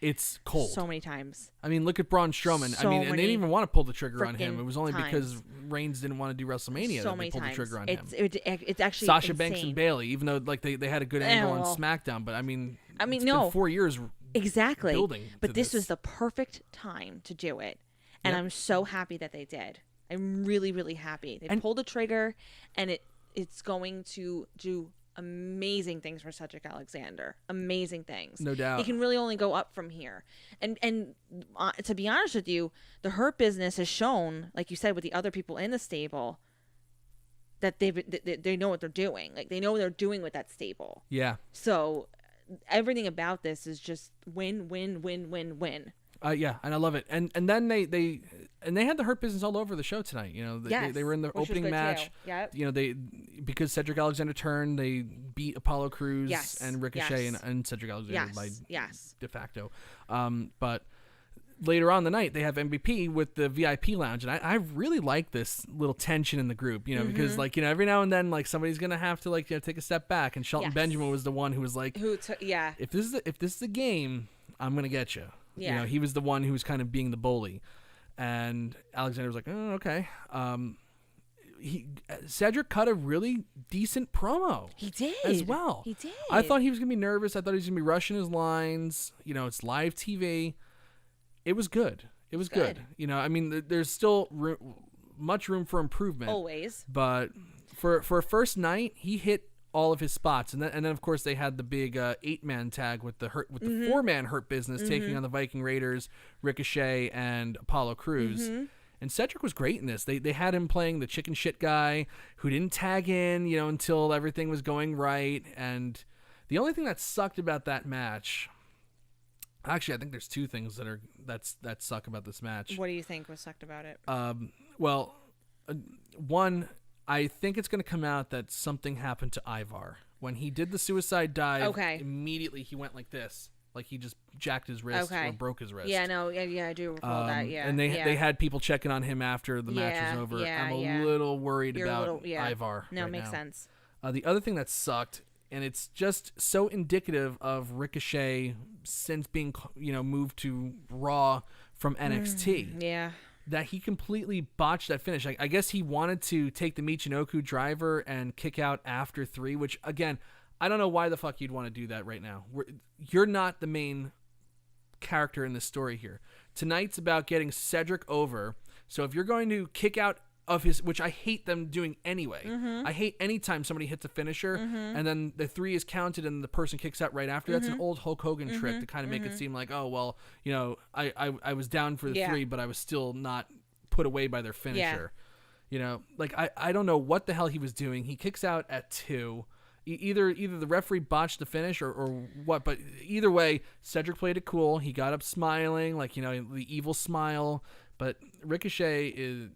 it's cold? So many times. I mean, look at Braun Strowman. So and they didn't even want to pull the trigger on him. It was only times. because Reigns didn't want to do WrestleMania So that many they pulled times. the trigger on him. It's actually Sasha insane. Banks and Bayley, even though like they had a good angle on SmackDown, but I mean it's been 4 years exactly building but to this was the perfect time to do it, and I'm so happy that they did. I'm really, really happy they pulled the trigger, and it's going to do amazing things for Cedric Alexander. Amazing things, no doubt. He can really only go up from here. And to be honest with you, the Hurt Business has shown, like you said, with the other people in the stable, that they know what they're doing. Like, they know what they're doing with that stable. Yeah. So everything about this is just win, win, win, win, win. Yeah, and I love it. And then they had the Hurt Business all over the show tonight. You know, they were in the opening match. Yep. You know, because Cedric Alexander turned, they beat Apollo Crews and Ricochet and Cedric Alexander by de facto. But later on the night, they have MVP with the VIP lounge, and I really like this little tension in the group. You know, because like, you know, every now and then like somebody's gonna have to like, you know, take a step back, and Shelton Benjamin was the one who was like, if this is a game, I'm gonna get you. Yeah. You know, he was the one who was kind of being the bully, and Alexander was like, oh, okay. Cedric cut a really decent promo. He did as well. He did. I thought he was gonna be nervous. I thought he was gonna be rushing his lines. You know, it's live TV. It was good. It was good. You know, I mean, there's still much room for improvement. Always. But for a first night, he hit all of his spots, and then of course they had the big 8-man tag with the 4-man Hurt Business taking on the Viking Raiders, Ricochet, and Apollo Crews. And Cedric was great in this. They had him playing the chicken shit guy who didn't tag in, you know, until everything was going right. And the only thing that sucked about that match, actually, I think there's two things that suck about this match. What do you think was sucked about it? Well, one, I think it's going to come out that something happened to Ivar. When he did the suicide dive, immediately he went like this. Like he just jacked his wrist or broke his wrist. Yeah, no, I do recall that, yeah. And they had people checking on him after the match was over. I'm a little worried about Ivar. No, right makes now. sense. The other thing that sucked, and it's just so indicative of Ricochet since being, you know, moved to Raw from NXT. Yeah. That he completely botched that finish. I guess he wanted to take the Michinoku driver and kick out after 3, which, again, I don't know why the fuck you'd want to do that right now. You're not the main character in this story here. Tonight's about getting Cedric over. So if you're going to kick out of his, which I hate them doing anyway. I hate anytime somebody hits a finisher and then the 3 is counted and the person kicks out right after. That's an old Hulk Hogan trick to kind of make it seem like, oh, well, you know, I was down for the 3, but I was still not put away by their finisher. You know, like I don't know what the hell he was doing. He kicks out at 2. Either the referee botched the finish or what, but either way, Cedric played it cool. He got up smiling, like, you know, the evil smile. But Ricochet is,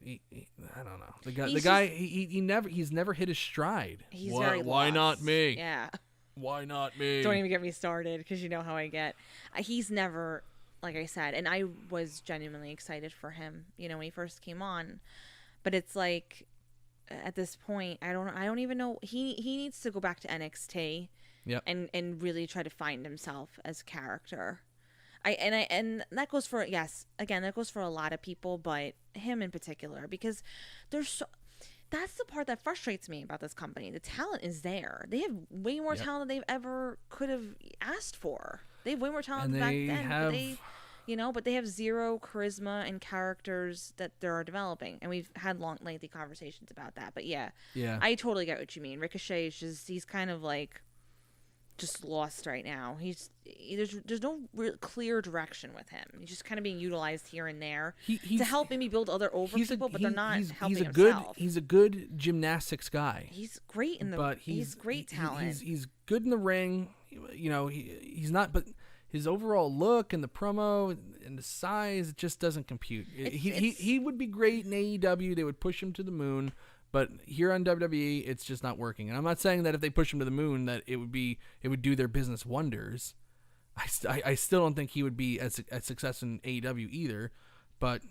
I don't know. The guy, he's never hit his stride. He's very why lost. not me? Yeah. Why not me? Don't even get me started, because you know how I get. He's never, like I said, and I was genuinely excited for him, you know, when he first came on. But it's like, at this point, I don't even know. He needs to go back to NXT. Yep. And really try to find himself as a character. And that goes for, yes, again, that goes for a lot of people, but him in particular, because that's the part that frustrates me about this company. The talent is there. They have way more talent than they've ever could have asked for. They have way more talent back then. But they have zero charisma and characters that they're developing. And we've had lengthy conversations about that. But yeah, I totally get what you mean. Ricochet is he's kind of like just lost right now. There's no real clear direction with him. He's just kind of being utilized here and there to help maybe build other people, but they're not helping himself. He's a good gymnastics guy. He's great he's great talent. He's good in the ring. You know, he's not, but his overall look and the promo and the size, it just doesn't compute. He would be great in AEW. They would push him to the moon. But here on WWE, it's just not working. And I'm not saying that if they push him to the moon, that it would do their business wonders. I still don't think he would be as success in AEW either. But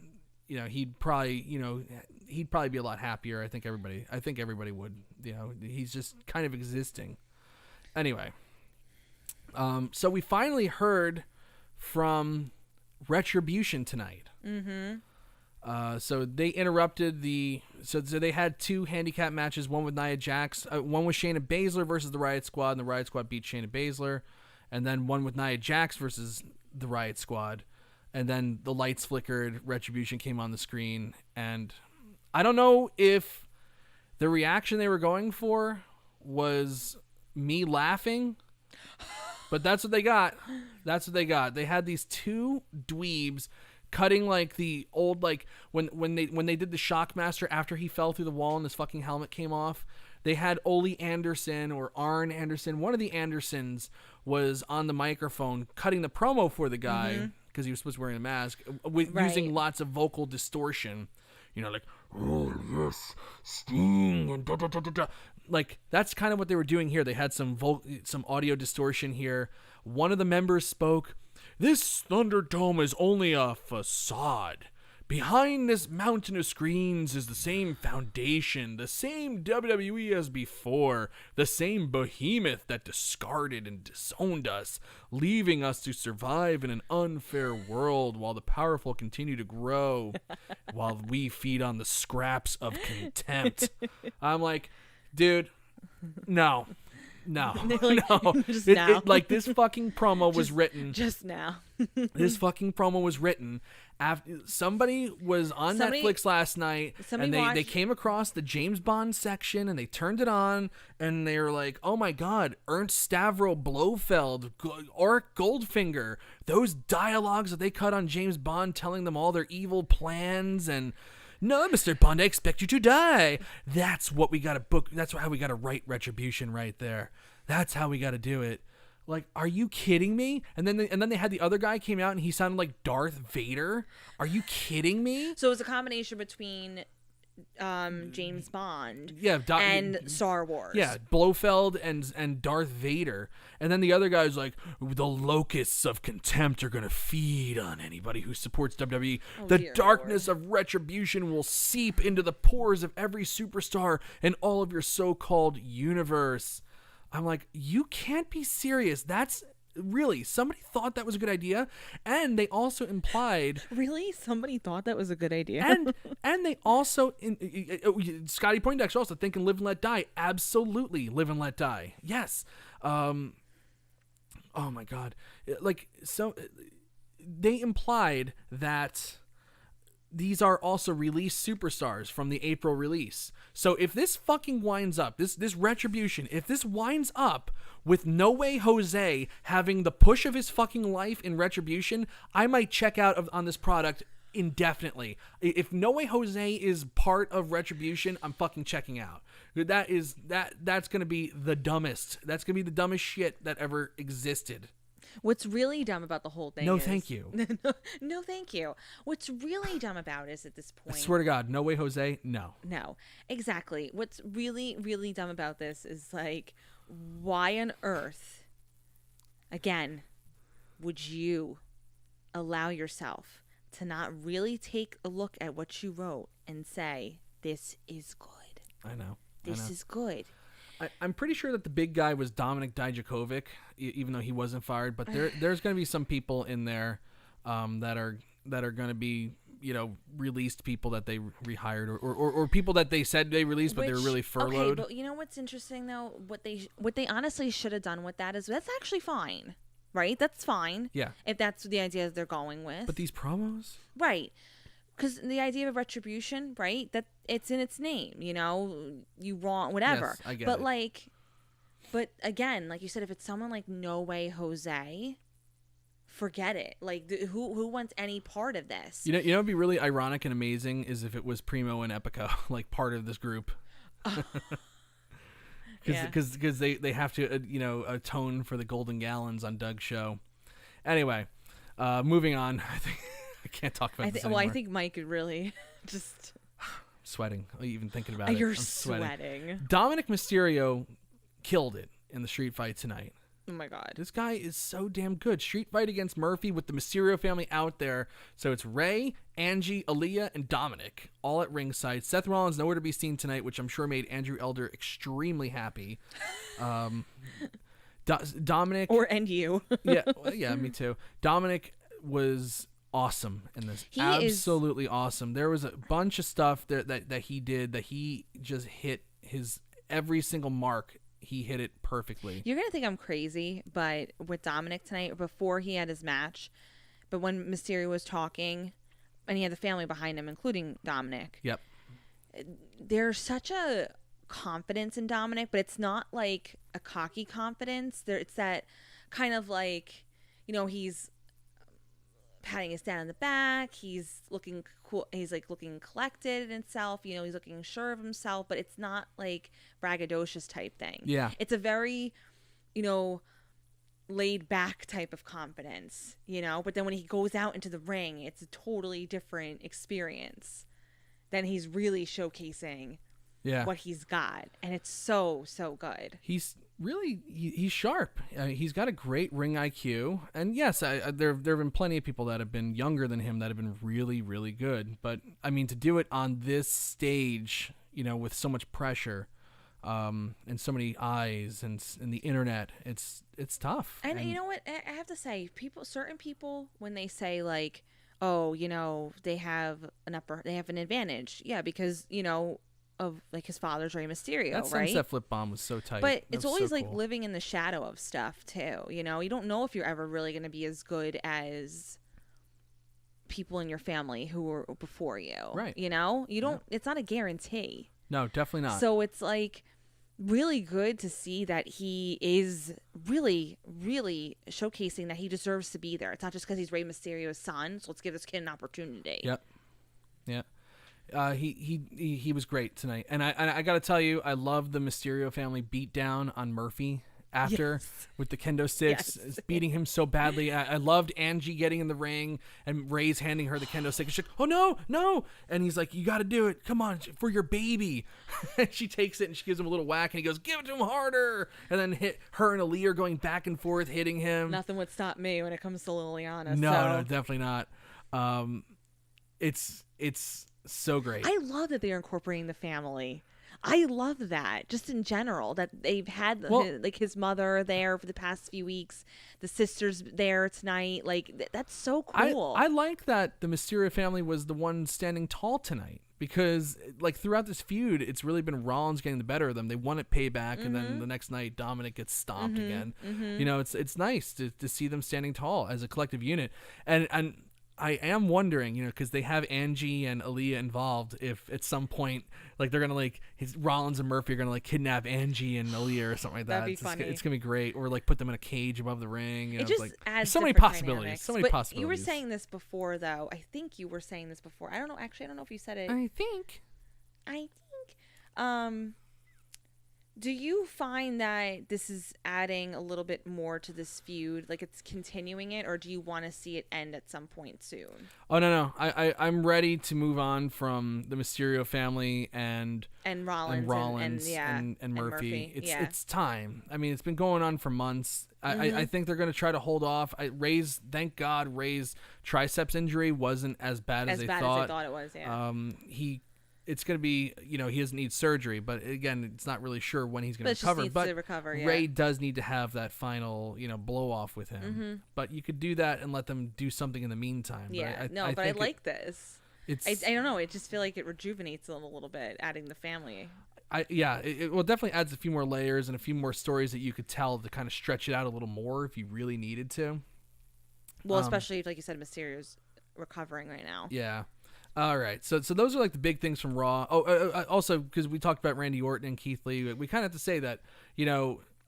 you know, he'd probably be a lot happier. I think everybody would. You know, he's just kind of existing. Anyway, so we finally heard from Retribution tonight. Mm-hmm. So they interrupted so they had 2 handicap matches, one with Nia Jax, one with Shayna Baszler versus the Riot Squad, and the Riot Squad beat Shayna Baszler, and then one with Nia Jax versus the Riot Squad, and then the lights flickered, Retribution came on the screen, and I don't know if the reaction they were going for was me laughing, but that's what they got. They had these 2 dweebs cutting like the old, like when they did the Shockmaster after he fell through the wall and his fucking helmet came off. They had Ole Anderson or Arn Anderson. One of the Andersons was on the microphone cutting the promo for the guy because he was supposed to be wearing a mask, using lots of vocal distortion. You know, like, oh yes, Sting and da da da da da. Like that's kind of what they were doing here. They had some audio distortion here. One of the members spoke. This ThunderDome is only a facade. Behind this mountain of screens is the same foundation, the same WWE as before, the same behemoth that discarded and disowned us, leaving us to survive in an unfair world while the powerful continue to grow, while we feed on the scraps of contempt. I'm like, dude, no. Like this fucking promo was written just now. This fucking promo was written after somebody was on Netflix last night, and they came across the James Bond section and they turned it on and they were like, "Oh my God, Ernst Stavro Blofeld, Auric Goldfinger, those dialogues that they cut on James Bond, telling them all their evil plans and." No, Mr. Bond, I expect you to die. That's what we got to book. That's how we got to write Retribution right there. That's how we got to do it. Like, are you kidding me? And then they had the other guy came out and he sounded like Darth Vader. Are you kidding me? So it was a combination between James Bond and Star Wars. Yeah, Blofeld and Darth Vader. And then the other guy's like, the locusts of contempt are going to feed on anybody who supports WWE. The darkness of Retribution will seep into the pores of every superstar and all of your so-called universe. I'm like, you can't be serious. That's really, somebody thought that was a good idea, and they also implied somebody thought that was a good idea, and they also Scotty Poindexter also thinking live and let die. Absolutely, live and let die. Yes. Oh my God, like, so they implied that these are also released superstars from the April release. So if this fucking winds up, this Retribution, if this winds up with No Way Jose having the push of his fucking life in Retribution, I might check out on this product indefinitely. If No Way Jose is part of Retribution, I'm fucking checking out. That's going to be the dumbest. That's going to be the dumbest shit that ever existed. What's really dumb about the whole thing is... Thank you. No, thank you. What's really dumb about it is at this point... I swear to God, No Way Jose, no. No, exactly. What's really, really dumb about this is, like, why on earth, again, would you allow yourself to not really take a look at what you wrote and say, this is good? I know. This is good. I'm pretty sure that the big guy was Dominic Dijakovic, even though he wasn't fired. But there's going to be some people in there that are going to be, you know, released people that they rehired or people that they said they released, but they were really furloughed. Okay, but you know what's interesting though? What they honestly should have done with that is that's actually fine, right? That's fine. Yeah. If that's the idea that they're going with. But these promos, right? Because the idea of Retribution, right? That it's in its name, you know, you want whatever. Yes, I get but it. Like, But again, like you said, if it's someone like No Way Jose, forget it. Like, who wants any part of this? You know, it'd be really ironic and amazing is if it was Primo and Epico, like part of this group. Because they have to atone for the golden gallons on Doug's show. Anyway, moving on. I think I can't talk about this anymore. Well, I think Mike could really just sweating even thinking about it. You're sweating. Dominic Mysterio killed it in the street fight tonight. Oh my God. This guy is so damn good. Street fight against Murphy with the Mysterio family out there. So it's Ray, Angie, Aaliyah, and Dominic all at ringside. Seth Rollins nowhere to be seen tonight, which I'm sure made Andrew Elder extremely happy. Dominic. And you. yeah, me too. Dominic was awesome in this. Absolutely awesome. There was a bunch of stuff that he did that he just hit his every single mark. He hit it perfectly. You're going to think I'm crazy, but with Dominic tonight, before he had his match, but when Mysterio was talking, and he had the family behind him, including Dominic. Yep. There's such a confidence in Dominic, but it's not like a cocky confidence. It's that kind of like, he's patting his dad on the back. He's looking cool. He's like looking collected in himself. He's looking sure of himself, but it's not like braggadocious type thing. Yeah. It's a very, laid back type of confidence, but then when he goes out into the ring, it's a totally different experience. Then he's really showcasing what he's got. And it's so, so good. He's sharp. He's got a great ring IQ. And yes, there have been plenty of people that have been younger than him that have been really, really good. But I mean, to do it on this stage, with so much pressure, and so many eyes and the internet, it's tough. And you know what? I have to say, certain people, when they say like, oh, they have an advantage. Yeah, because, of like his father's Rey Mysterio, that right? Sunset Flip Bomb was so tight. But it's always so cool. Living in the shadow of stuff too. You don't know if you're ever really going to be as good as people in your family who were before you. Right. You don't. It's not a guarantee. No, definitely not. So it's like really good to see that he is really, really showcasing that he deserves to be there. It's not just because he's Rey Mysterio's son. So let's give this kid an opportunity. Yep. Yeah. He was great tonight, and I got to tell you, I love the Mysterio family beat down on Murphy after with the kendo sticks, beating him so badly. I loved Angie getting in the ring and Ray's handing her the kendo stick. She's like, "Oh no!" And he's like, "You got to do it. Come on, for your baby." She takes it and she gives him a little whack, and he goes, "Give it to him harder!" And then her and Aaliyah are going back and forth, hitting him. Nothing would stop me when it comes to Liliana. No, definitely not. It's so great. I love that they're incorporating the family. I love that, just in general, that they've had his mother there for the past few weeks, the sisters there tonight. Like that's so cool. I like that the Mysterio family was the one standing tall tonight, because like throughout this feud, it's really been Rollins getting the better of them. They won at Payback, and then the next night Dominic gets stomped again. It's nice to see them standing tall as a collective unit, and I am wondering, because they have Angie and Aaliyah involved, if at some point, like they're gonna Rollins and Murphy are gonna Kinnap Angie and Aaliyah or something like that. That'd be funny. It's gonna be great, or put them in a cage above the ring. It just adds so many possibilities. Dynamics. So many possibilities. You were saying this before, though. I think you were saying this before. I don't know. Actually, I don't know if you said it. I think. Do you find that this is adding a little bit more to this feud, like it's continuing it, or do you want to see it end at some point soon? Oh no, I'm ready to move on from the Mysterio family and Rollins and Murphy. It's time. I mean, it's been going on for months. I think they're going to try to hold off. Thank God Ray's triceps injury wasn't as bad as they thought. As I thought it was. Yeah. It's going to be, he doesn't need surgery, but again, it's not really sure when he's going to recover. But Ray does need to have that final, blow off with him. But you could do that and let them do something in the meantime. Yeah, but I like this. I don't know. I just feel like it rejuvenates them a little bit, adding the family. It will definitely adds a few more layers and a few more stories that you could tell to kind of stretch it out a little more if you really needed to. Well, especially if, like you said, Mysterio's recovering right now. Yeah. All right, so those are like the big things from Raw. Also, because we talked about Randy Orton and Keith Lee, we kind of have to say that,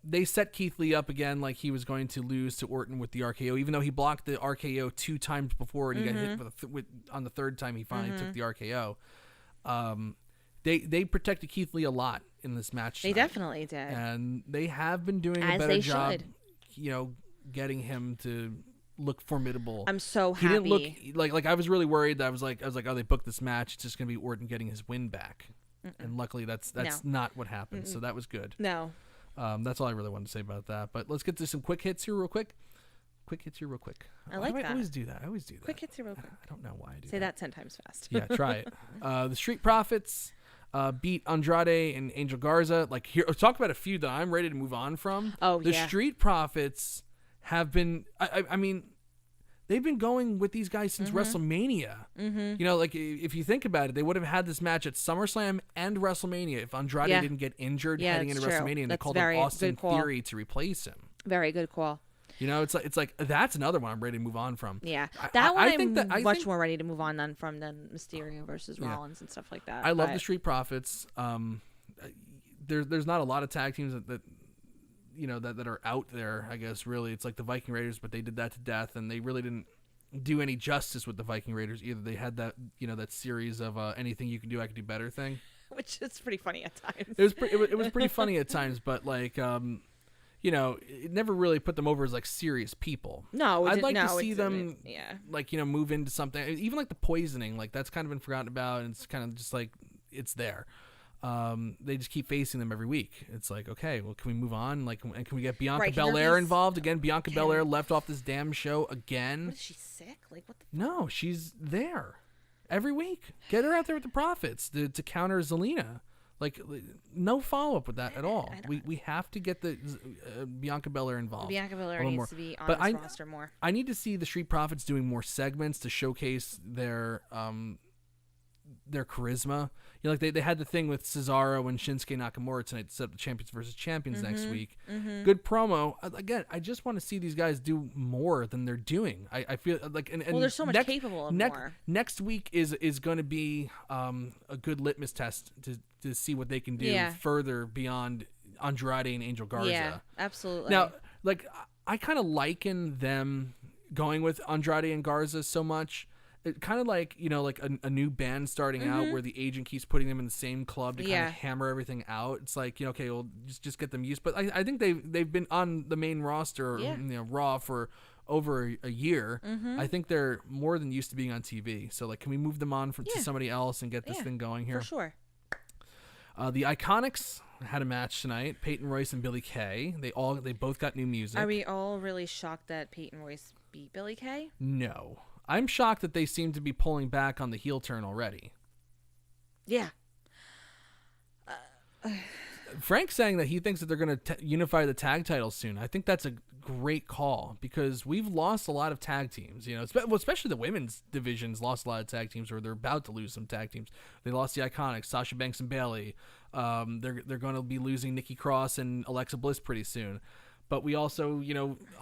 they set Keith Lee up again like he was going to lose to Orton with the RKO, even though he blocked the RKO 2 times before and he got hit on the third time he finally took the RKO. They protected Keith Lee a lot in this match tonight. They definitely did. And they have been doing a better job, getting him to look formidable. I'm so happy. He didn't look like I was really worried that I was like, oh, they booked this match. It's just going to be Orton getting his win back. And luckily that's not what happened. So that was good. No. That's all I really wanted to say about that. But let's get to some quick hits here real quick. I like that. I always do that. Quick hits here real quick. I don't know why I do that. Say that 10 times fast. Yeah, try it. The Street Profits beat Andrade and Angel Garza. Like, here, talk about a feud that I'm ready to move on from. Oh, the Street Profits have been, I mean, they've been going with these guys since WrestleMania. Like, if you think about it, they would have had this match at SummerSlam and WrestleMania if Andrade didn't get injured heading into WrestleMania, and they called up Austin Theory to replace him. Very good call. It's like that's another one I'm ready to move on from. Yeah, I'm much more ready to move on than Mysterio versus Rollins and stuff like that. I love the Street Profits. There's not a lot of tag teams that are out there. I guess really, it's like the Viking Raiders, but they did that to death, and they really didn't do any justice with the Viking Raiders either. They had that that series of anything you can do, I can do better thing, which is pretty funny at times. It was pretty funny at times, but like. It never really put them over as like serious people. No, I'd like to see them, move into something. Even like the poisoning, like that's kind of been forgotten about, and it's kind of just like it's there. They just keep facing them every week. It's like, okay, well, can we move on? Like, and can we get Bianca Belair involved again? Bianca Belair left off this damn show again. What, is she sick? Like, what the? No, she's there every week. Get her out there with the Profits to counter Zelina. Like, no follow-up with that at all. We have to get the Bianca Belair involved. Bianca Belair needs to be on this roster more. I need to see the Street Profits doing more segments to showcase their charisma. Like they had the thing with Cesaro and Shinsuke Nakamura tonight to set up the champions versus champions next week. Good promo. Again, I just want to see these guys do more than they're doing. I feel like and they're so much capable of more. Next week is going to be a good litmus test to see what they can do further beyond Andrade and Angel Garza. Yeah, absolutely. Now, like I kind of liken them going with Andrade and Garza so much. It kind of like like a new band starting out where the agent keeps putting them in the same club to kind of hammer everything out. It's like okay, well just get them used. But I think they've been on the main roster, Raw for over a year. I think they're more than used to being on TV. So like, can we move them on to somebody else and get this thing going here? For sure. The Iconics had a match tonight. Peyton Royce and Billie Kay. They both got new music. Are we all really shocked that Peyton Royce beat Billie Kay? No. I'm shocked that they seem to be pulling back on the heel turn already. Yeah. Frank's saying that he thinks that they're going to unify the tag titles soon. I think that's a great call because we've lost a lot of tag teams. Especially the women's divisions lost a lot of tag teams, or they're about to lose some tag teams. They lost the Iconics, Sasha Banks and Bayley. They're going to be losing Nikki Cross and Alexa Bliss pretty soon. But we also,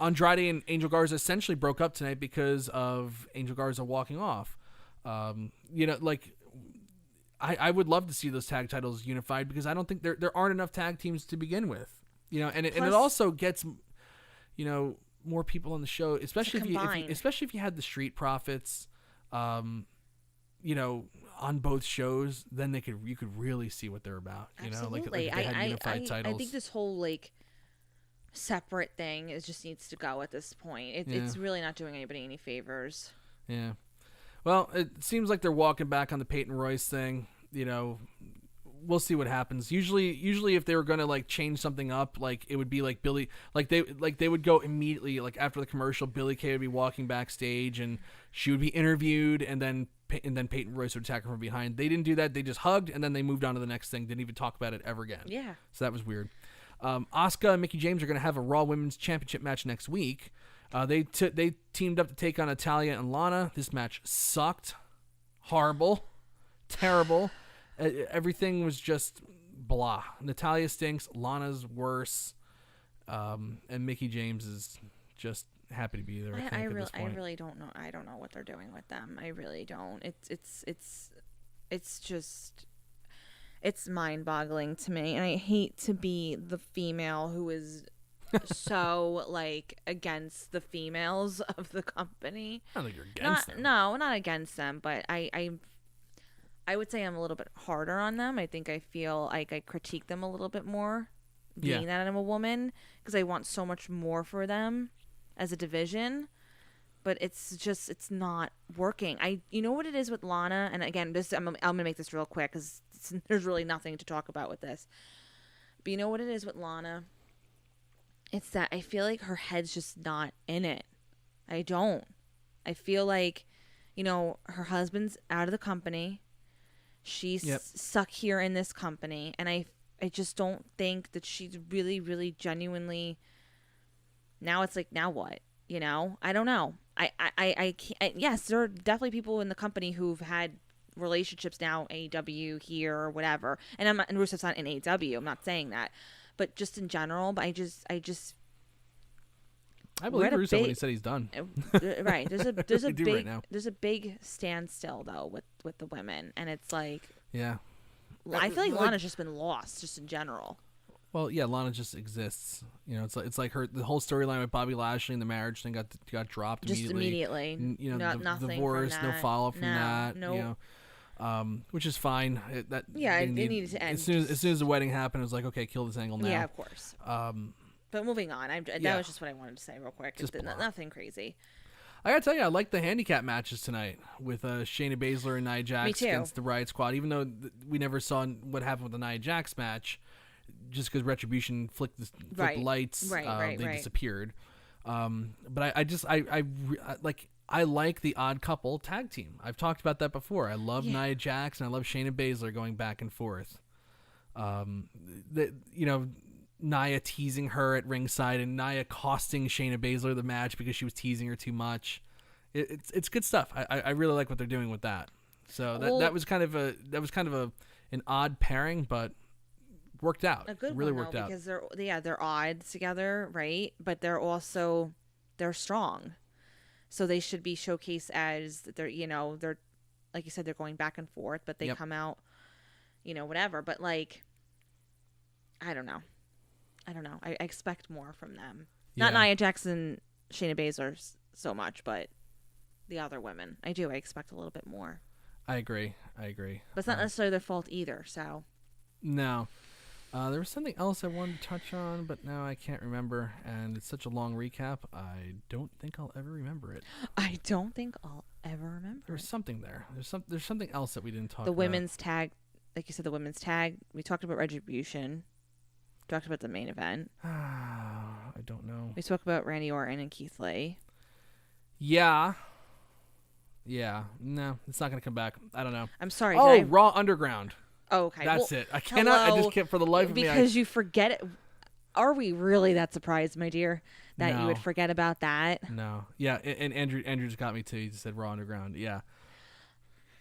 Andrade and Angel Garza essentially broke up tonight because of Angel Garza walking off. I would love to see those tag titles unified because I don't think there aren't enough tag teams to begin with. And it also gets, more people on the show, especially if you had the Street Profits, on both shows, then you could really see what they're about. Absolutely. Like they had unified titles. I think this whole separate thing just needs to go at this point. It's really not doing anybody any favors. Yeah. Well, it seems like they're walking back on the Peyton Royce thing. We'll see what happens. Usually if they were going to change something up, it would be like Billy, they would go immediately after the commercial. Billie Kay would be walking backstage and she would be interviewed, and then Peyton Royce would attack her from behind. They didn't do that. They just hugged and then they moved on to the next thing. Didn't even talk about it ever again. Yeah. So that was weird. Asuka and Mickie James are going to have a Raw Women's Championship match next week. They teamed up to take on Natalya and Lana. This match sucked. Horrible. Terrible. Everything was just blah. Natalya stinks. Lana's worse. And Mickie James is just happy to be there. I really don't know. I don't know what they're doing with them. I really don't. It's just... It's mind-boggling to me, and I hate to be the female who is so like against the females of the company. I don't think you're against them. No, not against them, but I would say I'm a little bit harder on them. I think I feel like I critique them a little bit more being that I'm a woman, because I want so much more for them as a division, but it's not working. You know what it is with Lana, and again, I'm going to make this real quick because there's really nothing to talk about with this. But you know what it is with Lana? It's that I feel like her head's just not in it. I don't. I feel like, her husband's out of the company. She's stuck here in this company, and I just don't think that she's really, really genuinely. Now it's like, now what? I don't know. I can't. Yes, there are definitely people in the company who've had relationships now, AEW here or whatever, and Rusev's not in AEW. I'm not saying that, but just in general. But I believe Rusev when he said he's done. Right. There's a big right now. There's a big standstill though with the women, and it's like, yeah. I feel like Lana's just been lost, just in general. Well, yeah, Lana just exists. It's like the whole storyline with Bobby Lashley and the marriage thing got dropped just immediately. The divorce, no follow up from that. No. Which is fine. It needed to end. As soon as the wedding happened, it was like, okay, kill this angle now. Yeah, of course. But moving on, that was just what I wanted to say real quick. It's nothing crazy. I gotta tell you, I like the handicap matches tonight with Shayna Baszler and Nia Jax against the Riot Squad. Even though we never saw what happened with the Nia Jax match, just because Retribution flicked the lights, they disappeared. But I like the Odd Couple tag team. I've talked about that before. I love Nia Jax and I love Shayna Baszler going back and forth. Nia teasing her at ringside and Nia costing Shayna Baszler the match because she was teasing her too much. It's good stuff. I really like what they're doing with that. So that was kind of an odd pairing, but worked out. A good really one, worked out because they're odds together, right? But they're strong, so they should be showcased as they're like you said, they're going back and forth, but they come out, whatever. But like, I don't know. I expect more from them. Not Nia Jax and Shayna Baszler so much, but the other women. I expect a little bit more. I agree. But it's not necessarily their fault either, so. No. There was something else I wanted to touch on, but now I can't remember, and it's such a long recap, I don't think I'll ever remember it. There's something there. There's something else that we didn't talk about. The women's tag, like you said, we talked about Retribution. Talked about the main event. I don't know. We spoke about Randy Orton and Keith Lee. Yeah. No, it's not going to come back. I don't know. I'm sorry. Raw Underground. Oh, okay. That's it. I cannot. I just can't for the life of me. Because you forget it. Are we really that surprised, my dear, that you would forget about that? No. Yeah, and Andrew just got me too. He just said Raw Underground. Yeah.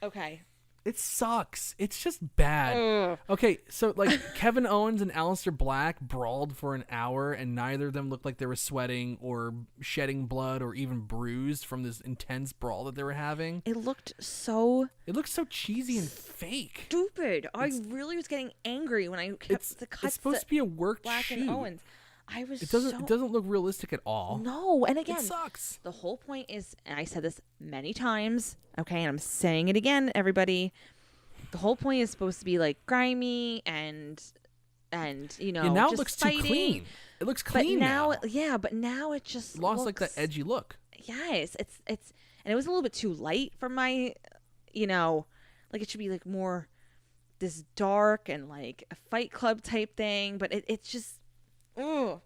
Okay. It sucks. It's just bad. Ugh. Okay, so like Kevin Owens and Aleister Black brawled for an hour, and neither of them looked like they were sweating or shedding blood or even bruised from this intense brawl that they were having. It looked so cheesy and fake. Stupid. I really was getting angry when I kept the cuts. It's supposed to be a work Black shoot. and Owens. It doesn't look realistic at all. No, and again, it sucks. The whole point is, and I said this many times, okay, and I'm saying it again, everybody. The whole point is supposed to be like grimy and now just it looks fighting. too clean. It looks clean now. Yeah, but now it just lost like that edgy look. Yes, it's and it was a little bit too light for my, like it should be like more this dark and like a Fight Club type thing, but it's just. Ugh.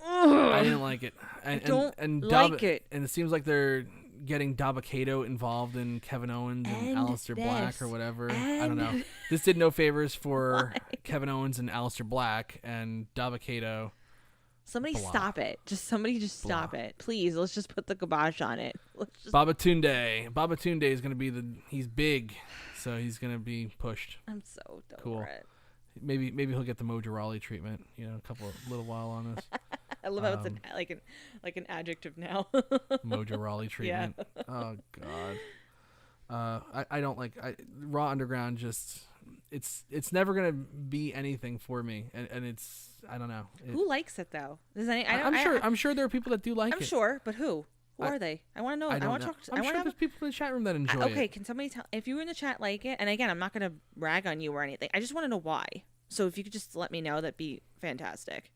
I didn't like it. I don't like it. And it seems like they're getting Dabba-Kato involved in Kevin Owens and Aleister Black or whatever. I don't know. This did no favors for Kevin Owens and Aleister Black and Dabba-Kato. Somebody stop it. Somebody stop it. Please, let's just put the kibosh on it. Babatunde. Babatunde is going to be he's big, so he's going to be pushed. I'm so done cool. for it. Maybe he'll get the Mojo Rawley treatment. A little while on this. I love how it's like an adjective now. Mojo Rawley treatment. Yeah. Oh God. I don't like Raw Underground. Just it's never gonna be anything for me, and it's I don't know. Who likes it though? I'm sure there are people that do like it. I'm sure, but who? Who are they? I want to know. I want to talk. I'm sure there's people in the chat room that enjoy it. Okay, can somebody tell if you in the chat like it? And again, I'm not gonna rag on you or anything. I just want to know why. So if you could just let me know, that'd be fantastic.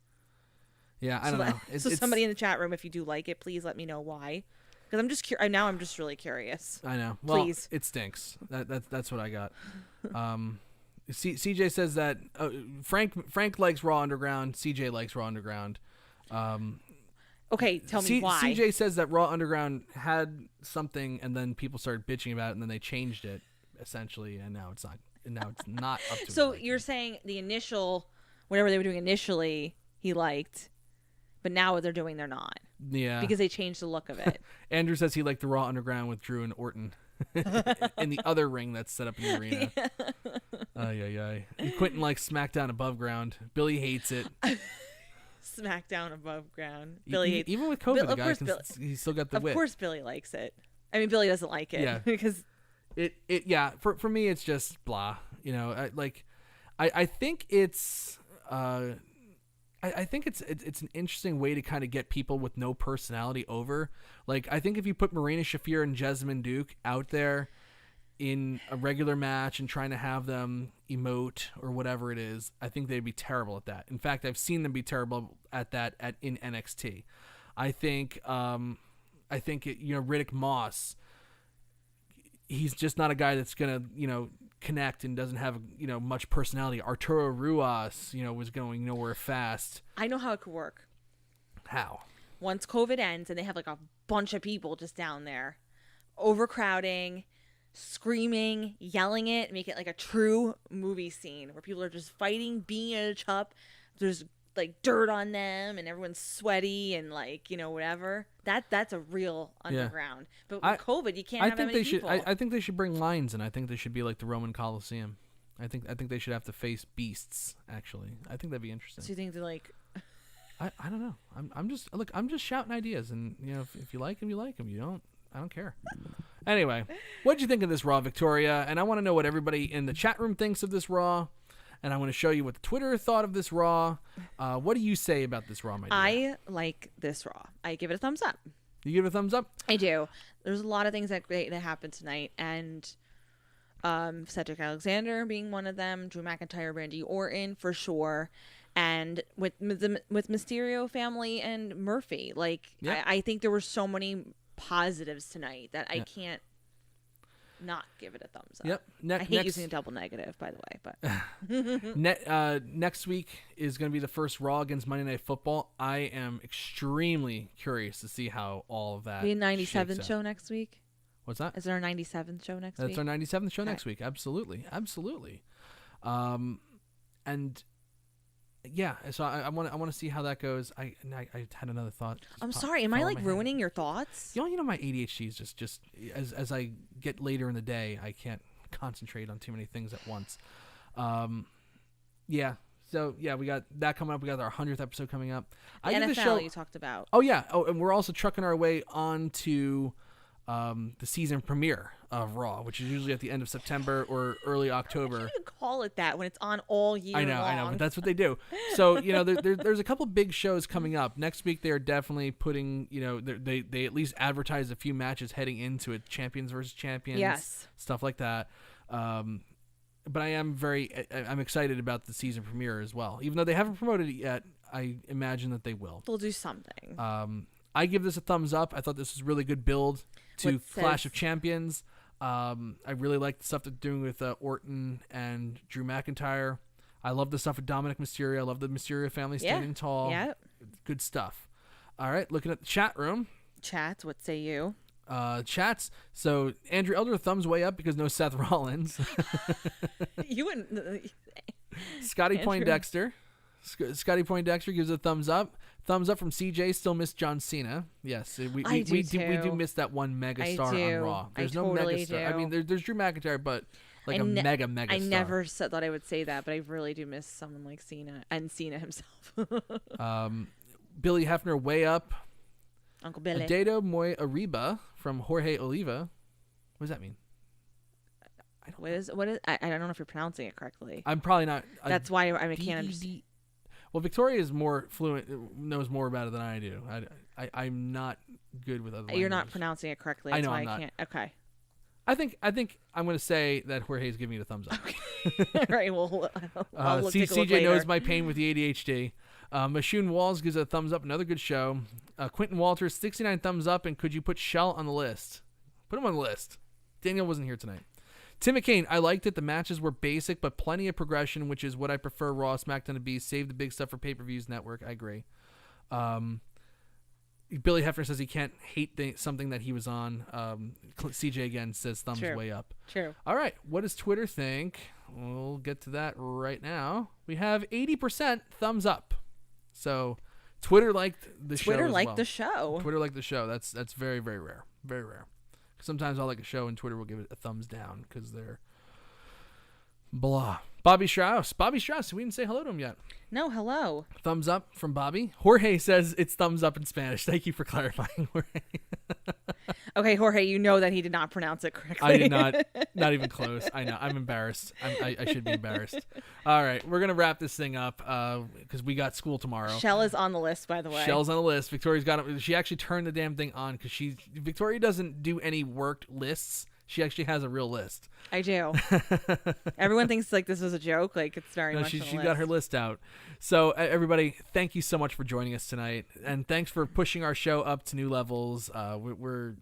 Yeah, I don't know. It's somebody in the chat room, if you do like it, please let me know why. Because I'm just now I'm just really curious. I know. Well, please. It stinks. That's what I got. CJ says that Frank likes Raw Underground. CJ likes Raw Underground. Okay, tell me why. CJ says that Raw Underground had something, and then people started bitching about it, and then they changed it essentially, and now it's not. And now it's not up to. So you're saying the initial, whatever they were doing initially, he liked, but now what they're doing, they're not. Yeah. Because they changed the look of it. Andrew says he liked the Raw Underground with Drew and Orton in the other ring that's set up in the arena. Quentin likes SmackDown Above Ground. Billy hates it. SmackDown Above Ground. Billy hates it. Even with COVID, the guy he's still got the wit. Of course Billy likes it. I mean, Billy doesn't like it. Yeah. Because for me, it's just blah. You know, I think it's I think it's an interesting way to kind of get people with no personality over. Like, I think if you put Marina Shafir and Jessamine Duke out there in a regular match and trying to have them emote or whatever it is, I think they'd be terrible at that. In fact, I've seen them be terrible at that in NXT. I think Riddick Moss, he's just not a guy that's gonna connect and doesn't have much personality. Arturo Ruas was going nowhere fast. I know how it could work. How? Once COVID ends and they have like a bunch of people just down there, overcrowding, screaming, yelling it, make it like a true movie scene where people are just fighting, being at each up. There's like dirt on them and everyone's sweaty and whatever. That's a real underground. Yeah. But with COVID, you can't have that many people. I think they should bring lions, and I think they should be like the Roman Colosseum. I think they should have to face beasts. Actually, I think that'd be interesting. So you think they're like? I don't know. I'm just shouting ideas, and if you like them, you like them. You don't, I don't care. Anyway, what did you think of this Raw, Victoria? And I want to know what everybody in the chat room thinks of this Raw. And I want to show you what the Twitter thought of this Raw. What do you say about this Raw, my dear? I like this Raw. I give it a thumbs up. You give it a thumbs up? I do. There's a lot of things that happened tonight, and Cedric Alexander being one of them, Drew McIntyre, Randy Orton for sure, and with Mysterio family and Murphy. I think there were so many positives tonight that I can't not give it a thumbs up. Yep. I hate using a double negative, by the way, but next week is going to be the first Raw against Monday Night Football. I am extremely curious to see how all of that. Be a 97th show next week. What's that? Is there a 97th show next week? That's our 97th show next week. Absolutely, and. Yeah, so I want to see how that goes. I had another thought. I'm sorry, am I like ruining your thoughts? My ADHD is just as I get later in the day, I can't concentrate on too many things at once. Yeah. So yeah, we got that coming up. We got our 100th episode coming up. The NFL you talked about. Oh yeah. Oh, and we're also trucking our way on to the season premiere of Raw, which is usually at the end of September or early October. You can call it that when it's on all year long. I know, but that's what they do. So, there's a couple big shows coming up. Next week, they are definitely putting, they at least advertise a few matches heading into it, champions versus champions, yes, stuff like that. But I'm excited about the season premiere as well. Even though they haven't promoted it yet, I imagine that they will. They'll do something. I give this a thumbs up. I thought this was a really good build to Clash of Champions. I really like the stuff they're doing with Orton and Drew McIntyre. I love the stuff with Dominic Mysterio. I love the Mysterio family standing tall. Yeah. Good stuff. All right, looking at the chat room. Chats, what say you? Chats. So Andrew Elder, thumbs way up because no Seth Rollins. You wouldn't. Scotty Poindexter. Scotty Poindexter gives a thumbs up. Thumbs up from CJ. Still miss John Cena. Yes, we do miss that one mega star on Raw. There's no mega star. I mean, there's Drew McIntyre, but mega I star. never thought I would say that, but I really do miss someone like Cena and Cena himself. Billy Hefner way up. Uncle Billy. Dedo Moy Ariba from Jorge Oliva. What does that mean? What is? I don't know if you're pronouncing it correctly. I'm probably not. That's why I can't understand. Well, Victoria is more fluent, knows more about it than I do. I'm not good with other languages. You're not pronouncing it correctly. That's why I can't. Okay. I think I'm going to say that Jorge's giving you the thumbs up. Okay. All right. Well, I'll take a look CJ later. knows my pain with the ADHD. Mashun Walls gives a thumbs up. Another good show. Quentin Walters, 69 thumbs up. And could you put Shell on the list? Put him on the list. Daniel wasn't here tonight. Tim McCain, I liked it. The matches were basic, but plenty of progression, which is what I prefer Raw, SmackDown to be. Save the big stuff for pay-per-views network. I agree. Billy Hefner says he can't hate something that he was on. CJ again says thumbs way up. True. All right. What does Twitter think? We'll get to that right now. We have 80% thumbs up. So Twitter liked the show. Twitter as liked well. the show. Twitter liked the show. That's very, very rare. Very rare. Sometimes I'll like a show and Twitter will give it a thumbs down because they're blah. Bobby Strauss, we didn't say hello to him yet. No, hello. Thumbs up from Bobby. Jorge says it's thumbs up in Spanish. Thank you for clarifying, Jorge. Okay, Jorge, you know that he did not pronounce it correctly. I did not. Not even close. I know. I'm embarrassed. I should be embarrassed. All right, we're going to wrap this thing up because we got school tomorrow. Shell is on the list, by the way. Shell's on the list. Victoria's got it. She actually turned the damn thing on because Victoria doesn't do any worked lists. She actually has a real list. I do. Everyone thinks like this was a joke. Like it's very much. She got her list out. So everybody, thank you so much for joining us tonight, and thanks for pushing our show up to new levels. We're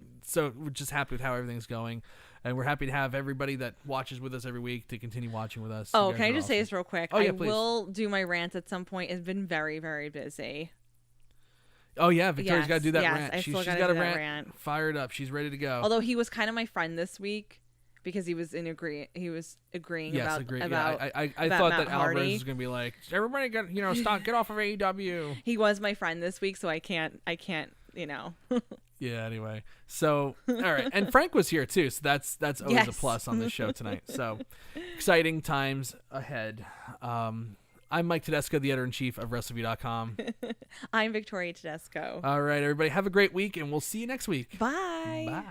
just happy with how everything's going, and we're happy to have everybody that watches with us every week to continue watching with us. Oh, can I just say this real quick? Oh, yeah, I please. will do my rants at some point. It's been very, very busy. Oh yeah, Victoria's got to do that yes, rant. She's got a rant fired up. She's ready to go. Although he was kind of my friend this week because he was agreeing about agree. about I about thought Matt that Hardy. Alvarez was gonna be like, everybody got get off of AEW. He was my friend this week, so I can't. Yeah. Anyway, so all right, and Frank was here too, so that's always a plus on this show tonight. So exciting times ahead. I'm Mike Tedesco, the editor-in-chief of Wrestleview.com. I'm Victoria Tedesco. All right, everybody, have a great week, and we'll see you next week. Bye. Bye.